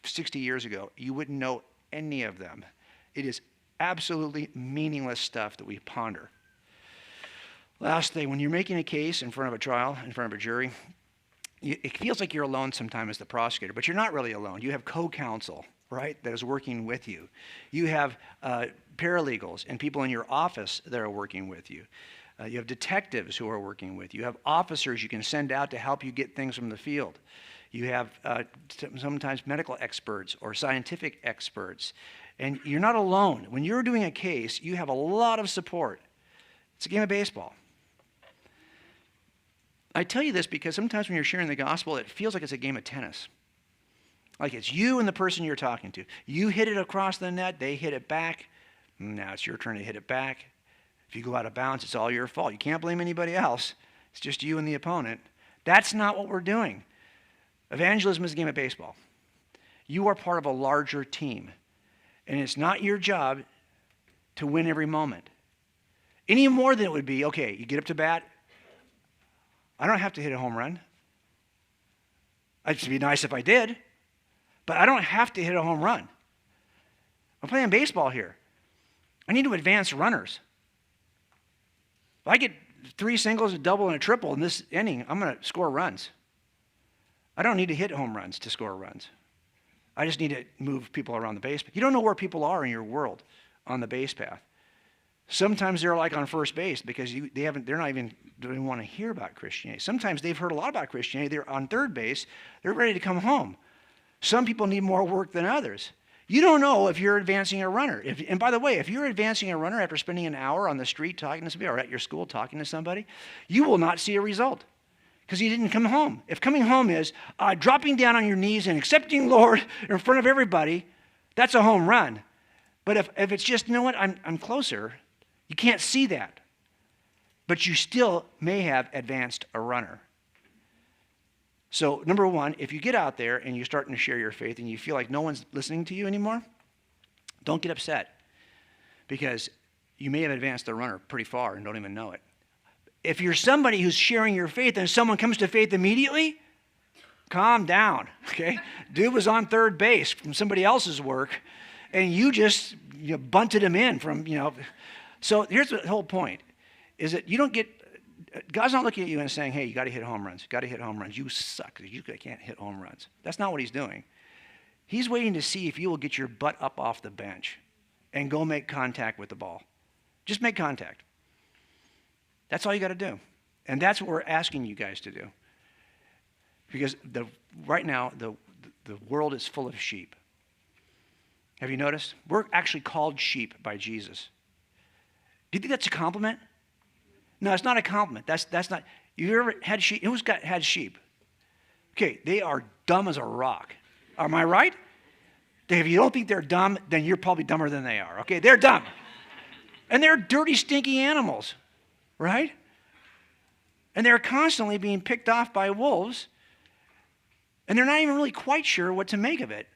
60 years ago. You wouldn't know any of them. It is absolutely meaningless stuff that we ponder. Last thing, when you're making a case in front of a trial, in front of a jury, it feels like you're alone sometimes as the prosecutor, but you're not really alone. You have co-counsel, right, that is working with you. You have paralegals and people in your office that are working with you. You have detectives who are working with you. You have officers you can send out to help you get things from the field. You have sometimes medical experts or scientific experts. And you're not alone. When you're doing a case, you have a lot of support. It's a game of baseball. I tell you this because sometimes when you're sharing the gospel, it feels like it's a game of tennis. Like it's you and the person you're talking to. You hit it across the net, they hit it back. Now it's your turn to hit it back. If you go out of bounds, it's all your fault. You can't blame anybody else. It's just you and the opponent. That's not what we're doing. Evangelism is a game of baseball. You are part of a larger team. And it's not your job to win every moment. Any more than it would be, okay, you get up to bat. I don't have to hit a home run. It'd be nice if I did. But I don't have to hit a home run. I'm playing baseball here. I need to advance runners. If I get 3 singles, a double, and a triple in this inning, I'm going to score runs. I don't need to hit home runs to score runs. I just need to move people around the base path. You don't know where people are in your world on the base path. Sometimes they're like on first base because they don't even want to hear about Christianity. Sometimes they've heard a lot about Christianity. They're on third base. They're ready to come home. Some people need more work than others. You don't know if you're advancing a runner. And by the way, if you're advancing a runner after spending an hour on the street talking to somebody or at your school talking to somebody, you will not see a result because you didn't come home. If coming home is dropping down on your knees and accepting Lord in front of everybody, that's a home run. But if it's just, you know what, I'm closer, you can't see that. But you still may have advanced a runner. So number one, if you get out there and you're starting to share your faith and you feel like no one's listening to you anymore, don't get upset because you may have advanced the runner pretty far and don't even know it. If you're somebody who's sharing your faith and someone comes to faith immediately, calm down, okay? Dude was on third base from somebody else's work and you just bunted him in from, So here's the whole point, is that you don't get, God's not looking at you and saying, hey, you got to hit home runs. You got to hit home runs. You suck. You can't hit home runs. That's not what he's doing. He's waiting to see if you will get your butt up off the bench and go make contact with the ball. Just make contact. That's all you got to do. And that's what we're asking you guys to do. Because right now, the world is full of sheep. Have you noticed? We're actually called sheep by Jesus. Do you think that's a compliment? No, it's not a compliment. That's not. You ever had sheep? Who's had sheep? Okay, they are dumb as a rock. Am I right? If you don't think they're dumb, then you're probably dumber than they are. Okay, they're dumb. And they're dirty, stinky animals, right? And they're constantly being picked off by wolves, and they're not even really quite sure what to make of it.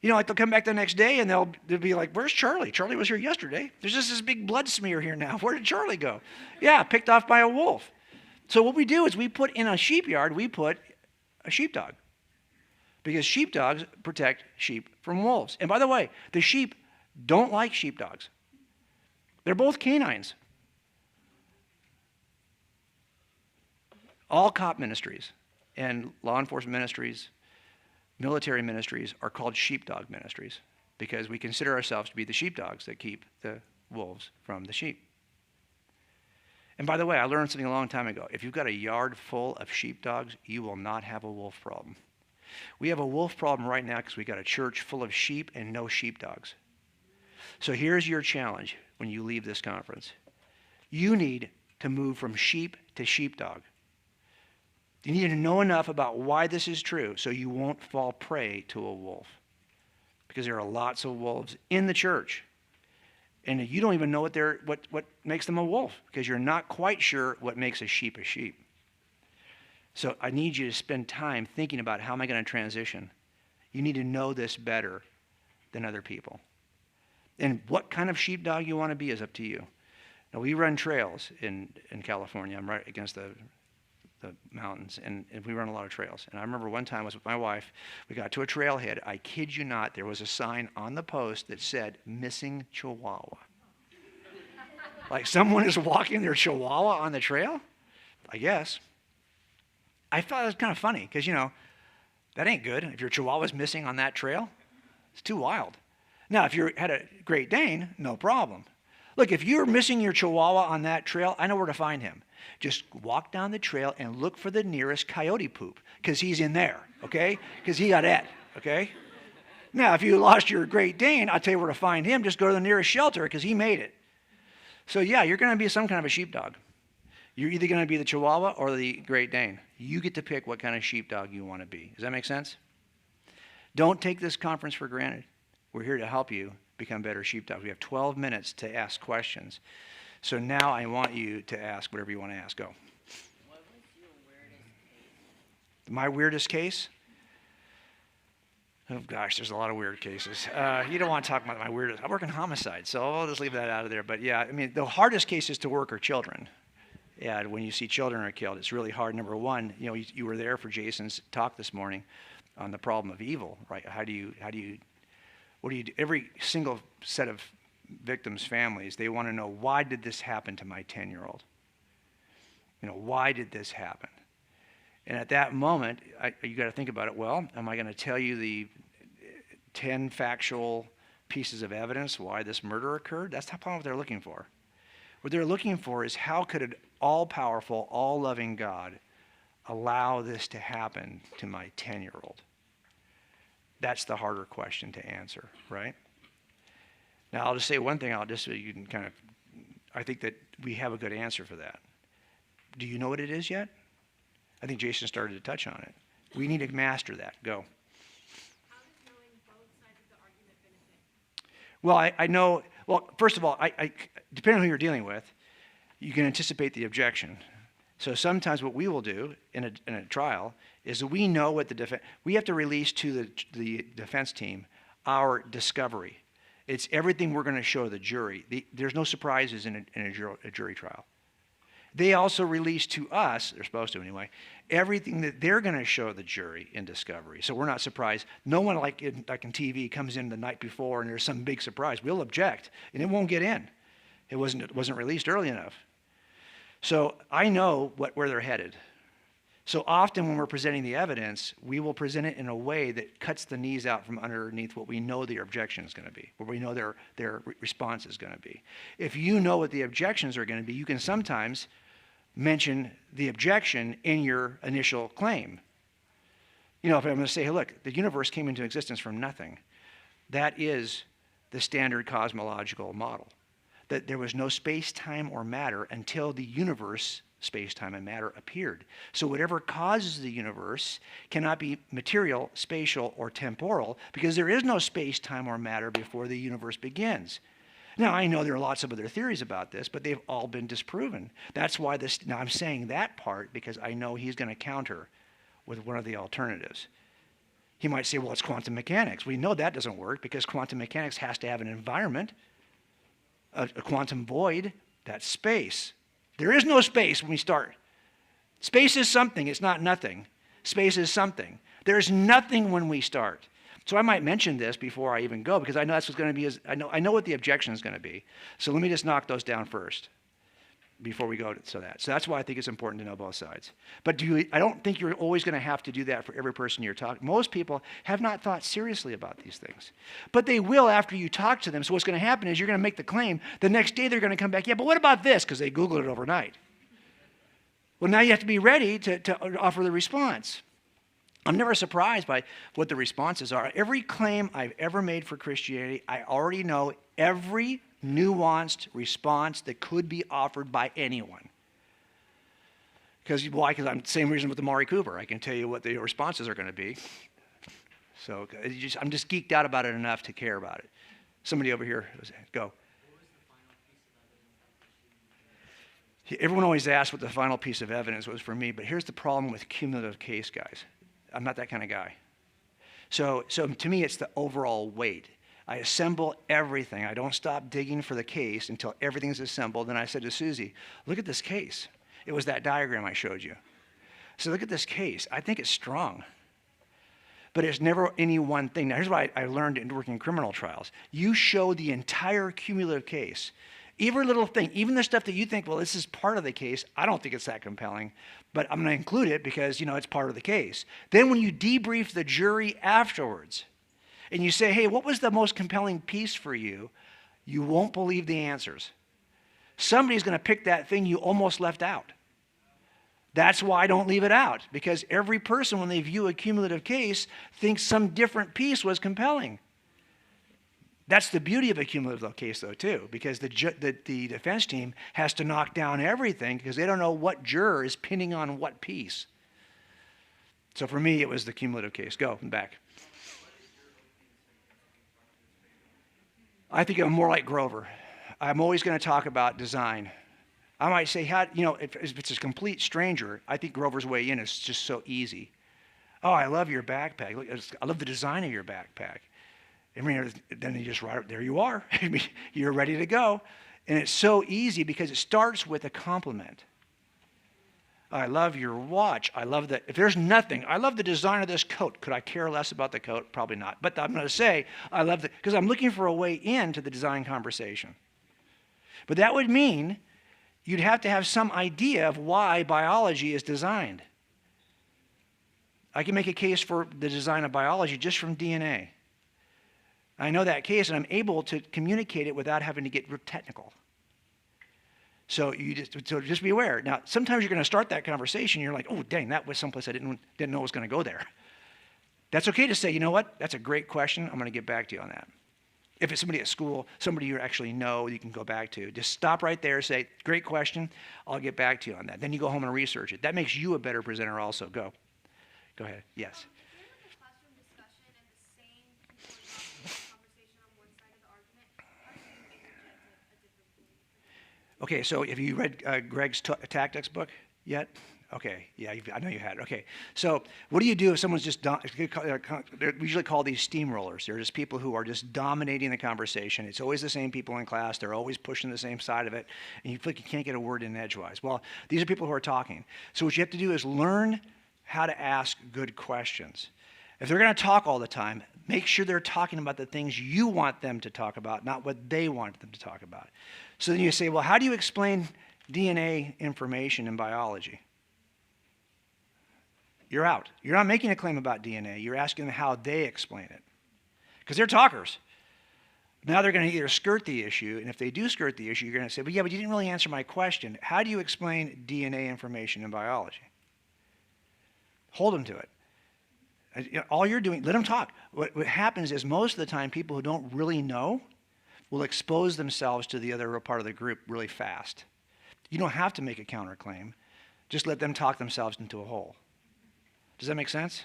Like they'll come back the next day and they'll be like, where's Charlie? Charlie was here yesterday. There's just this big blood smear here now. Where did Charlie go? Yeah, picked off by a wolf. So what we do is we put in a sheep yard, we put a sheepdog. Because sheepdogs protect sheep from wolves. And by the way, the sheep don't like sheepdogs. They're both canines. All cop ministries and law enforcement ministries, military ministries are called sheepdog ministries because we consider ourselves to be the sheepdogs that keep the wolves from the sheep. And by the way, I learned something a long time ago. If you've got a yard full of sheepdogs, you will not have a wolf problem. We have a wolf problem right now because we got a church full of sheep and no sheepdogs. So here's your challenge when you leave this conference. You need to move from sheep to sheepdog. You need to know enough about why this is true so you won't fall prey to a wolf. Because there are lots of wolves in the church. And you don't even know what makes them a wolf because you're not quite sure what makes a sheep a sheep. So I need you to spend time thinking about how am I going to transition. You need to know this better than other people. And what kind of sheepdog you want to be is up to you. Now, we run trails in California. I'm right against the mountains, and we run a lot of trails. And I remember one time I was with my wife. We got to a trailhead. I kid you not, there was a sign on the post that said, missing Chihuahua. Like someone is walking their Chihuahua on the trail? I guess. I thought it was kind of funny because, that ain't good. If your Chihuahua's missing on that trail, it's too wild. Now, if you had a Great Dane, no problem. Look, if you're missing your Chihuahua on that trail, I know where to find him. Just walk down the trail and look for the nearest coyote poop because he's in there, okay? Because he got it, okay? Now, if you lost your Great Dane, I'll tell you where to find him. Just go to the nearest shelter because he made it. So, yeah, you're going to be some kind of a sheepdog. You're either going to be the Chihuahua or the Great Dane. You get to pick what kind of sheepdog you want to be. Does that make sense? Don't take this conference for granted. We're here to help you become better sheepdogs. We have 12 minutes to ask questions. So now I want you to ask whatever you want to ask. Go. What was your weirdest case? My weirdest case? Oh, gosh, there's a lot of weird cases. You don't want to talk about my weirdest. I work in homicide, so I'll just leave that out of there. But, yeah, I mean, the hardest cases to work are children. Yeah, when you see children are killed, it's really hard. Number one, you were there for Jason's talk this morning. on the problem of evil, right? What do you do? Every single set of victims' families, they want to know, why did this happen to my 10-year-old? Why did this happen? And at that moment, you got to think about it. Well, am I going to tell you the 10 factual pieces of evidence why this murder occurred? That's not what they're looking for. What they're looking for is, how could an all-powerful, all-loving God allow this to happen to my 10-year-old? That's the harder question to answer, right? Now, I'll just say one thing. You can kind of, I think that we have a good answer for that. Do you know what it is yet? I think Jason started to touch on it. We need to master that. Go. How does knowing both sides of the argument benefit? Well, I know, well, first of all, I depending on who you're dealing with, you can anticipate the objection. So sometimes what we will do in a trial is that we know what we have to release to the defense team our discovery. It's everything we're going to show the jury. There's no surprises in a jury trial. They also release to us, they're supposed to anyway, everything that they're going to show the jury in discovery. So we're not surprised. No one like in TV comes in the night before and there's some big surprise. We'll object, and it won't get in. It wasn't released early enough. So I know where they're headed. So often when we're presenting the evidence, we will present it in a way that cuts the knees out from underneath what we know their objection is going to be, what we know their response is going to be. If you know what the objections are going to be, you can sometimes mention the objection in your initial claim. If I'm going to say, hey, look, the universe came into existence from nothing, that is the standard cosmological model. That there was no space, time, or matter until the universe, space, time, and matter appeared. So whatever causes the universe cannot be material, spatial, or temporal, because there is no space, time, or matter before the universe begins. Now, I know there are lots of other theories about this, but they've all been disproven. That's why now I'm saying that part because I know he's going to counter with one of the alternatives. He might say, well, it's quantum mechanics. We know that doesn't work because quantum mechanics has to have an environment. A quantum void, that's space. There is no space when we start. Space is something, it's not nothing. Space is something. There's nothing when we start. So I might mention this before I even go because I know that's what's going to be. I know what the objection is going to be. So let me just knock those down first before we go to that. So that's why I think it's important to know both sides. But I don't think you're always going to have to do that for every person you're talking. Most people have not thought seriously about these things. But they will after you talk to them. So what's going to happen is you're going to make the claim. The next day they're going to come back, yeah, but what about this? Because they Googled it overnight. Well, now you have to be ready to offer the response. I'm never surprised by what the responses are. Every claim I've ever made for Christianity, I already know every nuanced response that could be offered by anyone. Why? Because I'm the same reason with the Maury Cooper. I can tell you what the responses are going to be. So I'm just geeked out about it enough to care about it. Somebody over here, go. Everyone always asks what the final piece of evidence was for me, but here's the problem with cumulative case, guys. I'm not that kind of guy. So to me, it's the overall weight. I assemble everything. I don't stop digging for the case until everything's assembled. And I said to Susie, look at this case. It was that diagram I showed you. So look at this case. I think it's strong. But it's never any one thing. Now, here's what I learned in working criminal trials. You show the entire cumulative case. Every little thing, even the stuff that you think, well, this is part of the case, I don't think it's that compelling, but I'm going to include it because, it's part of the case. Then when you debrief the jury afterwards, and you say, hey, what was the most compelling piece for you? You won't believe the answers. Somebody's going to pick that thing you almost left out. That's why I don't leave it out, because every person, when they view a cumulative case, thinks some different piece was compelling. That's the beauty of a cumulative case, though, too, because the defense team has to knock down everything because they don't know what juror is pinning on what piece. So for me, it was the cumulative case. Go and back. I think I'm more like Grover. I'm always going to talk about design. I might say, if it's a complete stranger, I think Grover's way in is just so easy. Oh, I love your backpack. Look, I love the design of your backpack. Then you just write, there you are. You're ready to go. And it's so easy because it starts with a compliment. I love your watch. I love if there's nothing, I love the design of this coat. Could I care less about the coat? Probably not. But I'm going to say, I love because I'm looking for a way into the design conversation. But that would mean you'd have to have some idea of why biology is designed. I can make a case for the design of biology just from DNA. I know that case, and I'm able to communicate it without having to get technical. So just be aware. Now, sometimes you're going to start that conversation. You're like, oh, dang, that was someplace I didn't know was going to go there. That's okay to say, you know what? That's a great question. I'm going to get back to you on that. If it's somebody at school, somebody you actually know, you can go back to. Just stop right there, say, great question. I'll get back to you on that. Then you go home and research it. That makes you a better presenter also. Go ahead. Yes. Okay, so have you read Greg's tactics book yet? Okay, yeah, I know you had. Okay, so what do you do if someone's just, they're usually called these steamrollers. They're just people who are just dominating the conversation. It's always the same people in class. They're always pushing the same side of it, and you feel like you can't get a word in edgewise. Well, these are people who are talking. So what you have to do is learn how to ask good questions. If they're going to talk all the time, make sure they're talking about the things you want them to talk about, not what they want them to talk about. So then you say, well, how do you explain DNA information in biology? You're out. You're not making a claim about DNA. You're asking them how they explain it. Because they're talkers. Now they're going to either skirt the issue, and if they do skirt the issue, you're going to say, but you didn't really answer my question. How do you explain DNA information in biology? Hold them to it. All you're doing, let them talk. What happens is most of the time people who don't really know will expose themselves to the other part of the group really fast. You don't have to make a counterclaim. Just let them talk themselves into a hole. Does that make sense?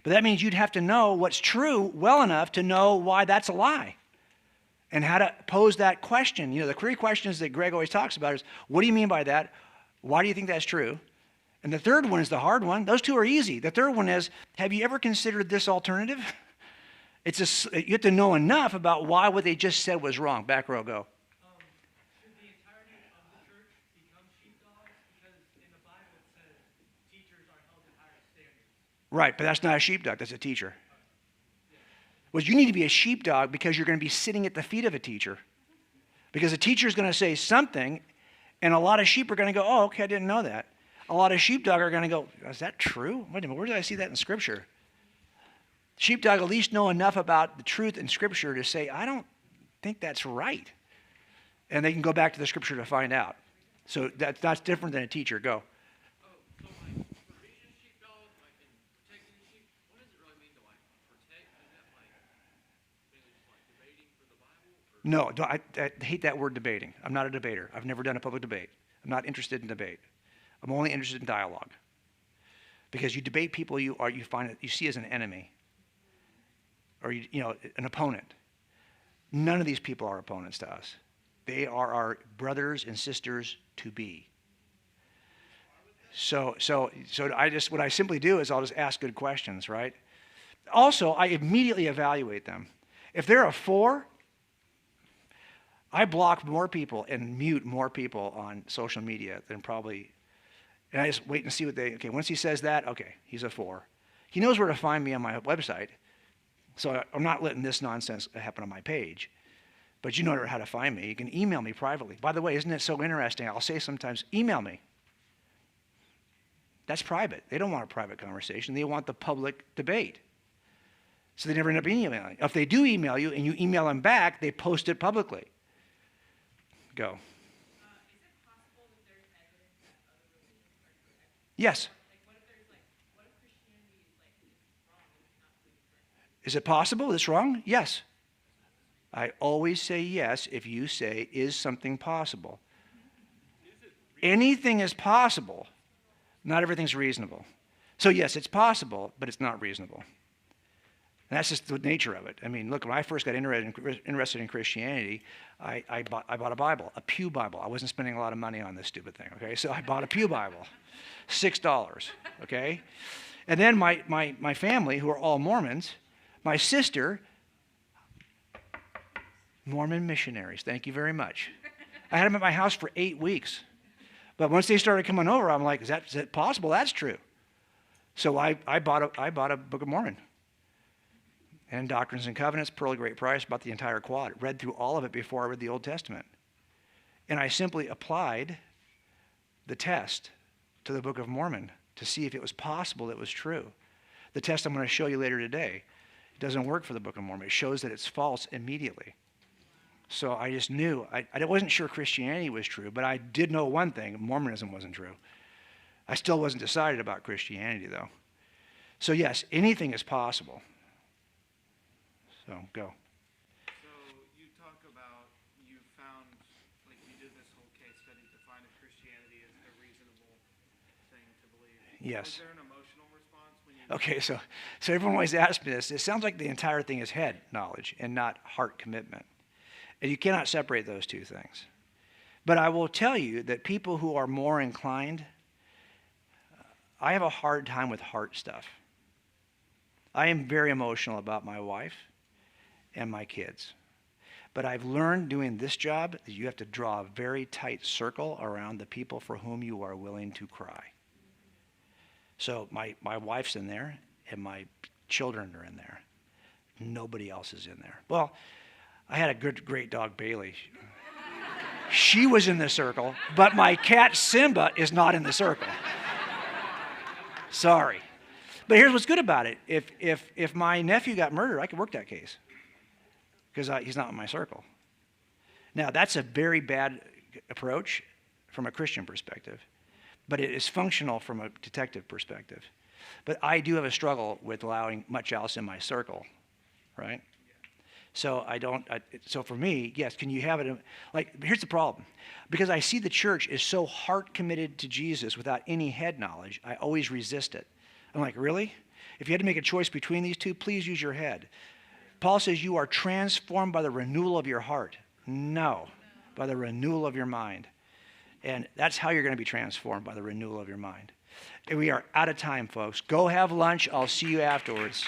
But that means you'd have to know what's true well enough to know why that's a lie and how to pose that question. You know, the three questions that Greg always talks about is, what do you mean by that? Why do you think that's true? And the third one is the hard one. Those two are easy. The third one is, have you ever considered this alternative? You have to know enough about why what they just said was wrong. Back row, go. Should the entirety of the church become sheepdogs? Because in the Bible it says teachers are held to higher standards. Right, but that's not a sheepdog. That's a teacher. Well, you need to be a sheepdog because you're going to be sitting at the feet of a teacher. Because a teacher is going to say something, and a lot of sheep are going to go, oh, okay, I didn't know that. A lot of sheepdog are going to go, is that true? Wait a minute, where did I see that in Scripture? Sheepdog at least know enough about the truth in Scripture to say, I don't think that's right. And they can go back to the Scripture to find out. So that's different than a teacher. Go. Oh, so like for being a sheepdog, like in protecting the sheep, what does it really mean to like protect? Is that like mainly just like debating for the Bible? Or? No, I hate that word debating. I'm not a debater. I've never done a public debate. I'm not interested in debate. I'm only interested in dialogue. Because you debate people you see as an enemy. Or an opponent. None of these people are opponents to us. They are our brothers and sisters to be. So what I simply do is I'll just ask good questions, right? Also, I immediately evaluate them. If they're a 4, I block more people and mute more people on social media than probably, and I just wait and see okay, once he says that, okay, he's a 4. He knows where to find me on my website. So I'm not letting this nonsense happen on my page. But you know how to find me. You can email me privately. By the way, isn't it so interesting? I'll say sometimes, email me. That's private. They don't want a private conversation. They want the public debate. So they never end up emailing. If they do email you and you email them back, they post it publicly. Go. Is it possible that there's evidence that other religions are correct? Yes. What if Christianity is wrong and it's not proven correct? Is it possible? It's wrong? Yes. I always say yes if you say, is something possible? Anything is possible. Not everything's reasonable. So yes, it's possible, but it's not reasonable. And that's just the nature of it. I mean, look, when I first got interested in Christianity, I bought a Bible, a pew Bible. I wasn't spending a lot of money on this stupid thing, okay? So I bought a pew Bible, $6, okay? And then my family, who are all Mormons, my sister, Mormon missionaries, thank you very much. I had them at my house for 8 weeks. But once they started coming over, I'm like, is that possible? That's true. So I bought a Book of Mormon. And Doctrines and Covenants, Pearl of Great Price, about the entire quad. Read through all of it before I read the Old Testament. And I simply applied the test to the Book of Mormon to see if it was possible it was true. The test I'm going to show you later today, it doesn't work for the Book of Mormon. It shows that it's false immediately. So I just knew. I wasn't sure Christianity was true, but I did know one thing. Mormonism wasn't true. I still wasn't decided about Christianity, though. So yes, anything is possible. So go. So you talk about you found, like you did this whole case study to find if Christianity is a reasonable thing to believe. Yes. Was there an emotional response when you... Okay, so everyone always asks me this. It sounds like the entire thing is head knowledge and not heart commitment. And you cannot separate those two things. But I will tell you that people who are more inclined, I have a hard time with heart stuff. I am very emotional about my wife and my kids. But I've learned doing this job that you have to draw a very tight circle around the people for whom you are willing to cry. So my wife's in there, and my children are in there. Nobody else is in there. Well, I had a great dog, Bailey. She was in the circle, but my cat, Simba, is not in the circle. Sorry. But here's what's good about it. If my nephew got murdered, I could work that case because he's not in my circle. Now, that's a very bad approach from a Christian perspective, but it is functional from a detective perspective. But I do have a struggle with allowing much else in my circle, right? So so for me, yes, can you have it? Like, here's the problem. Because I see the church is so heart committed to Jesus without any head knowledge, I always resist it. I'm like, really? If you had to make a choice between these two, please use your head. Paul says you are transformed by the renewal of your heart. No, by the renewal of your mind. And that's how you're going to be transformed, by the renewal of your mind. And we are out of time, folks. Go have lunch. I'll see you afterwards.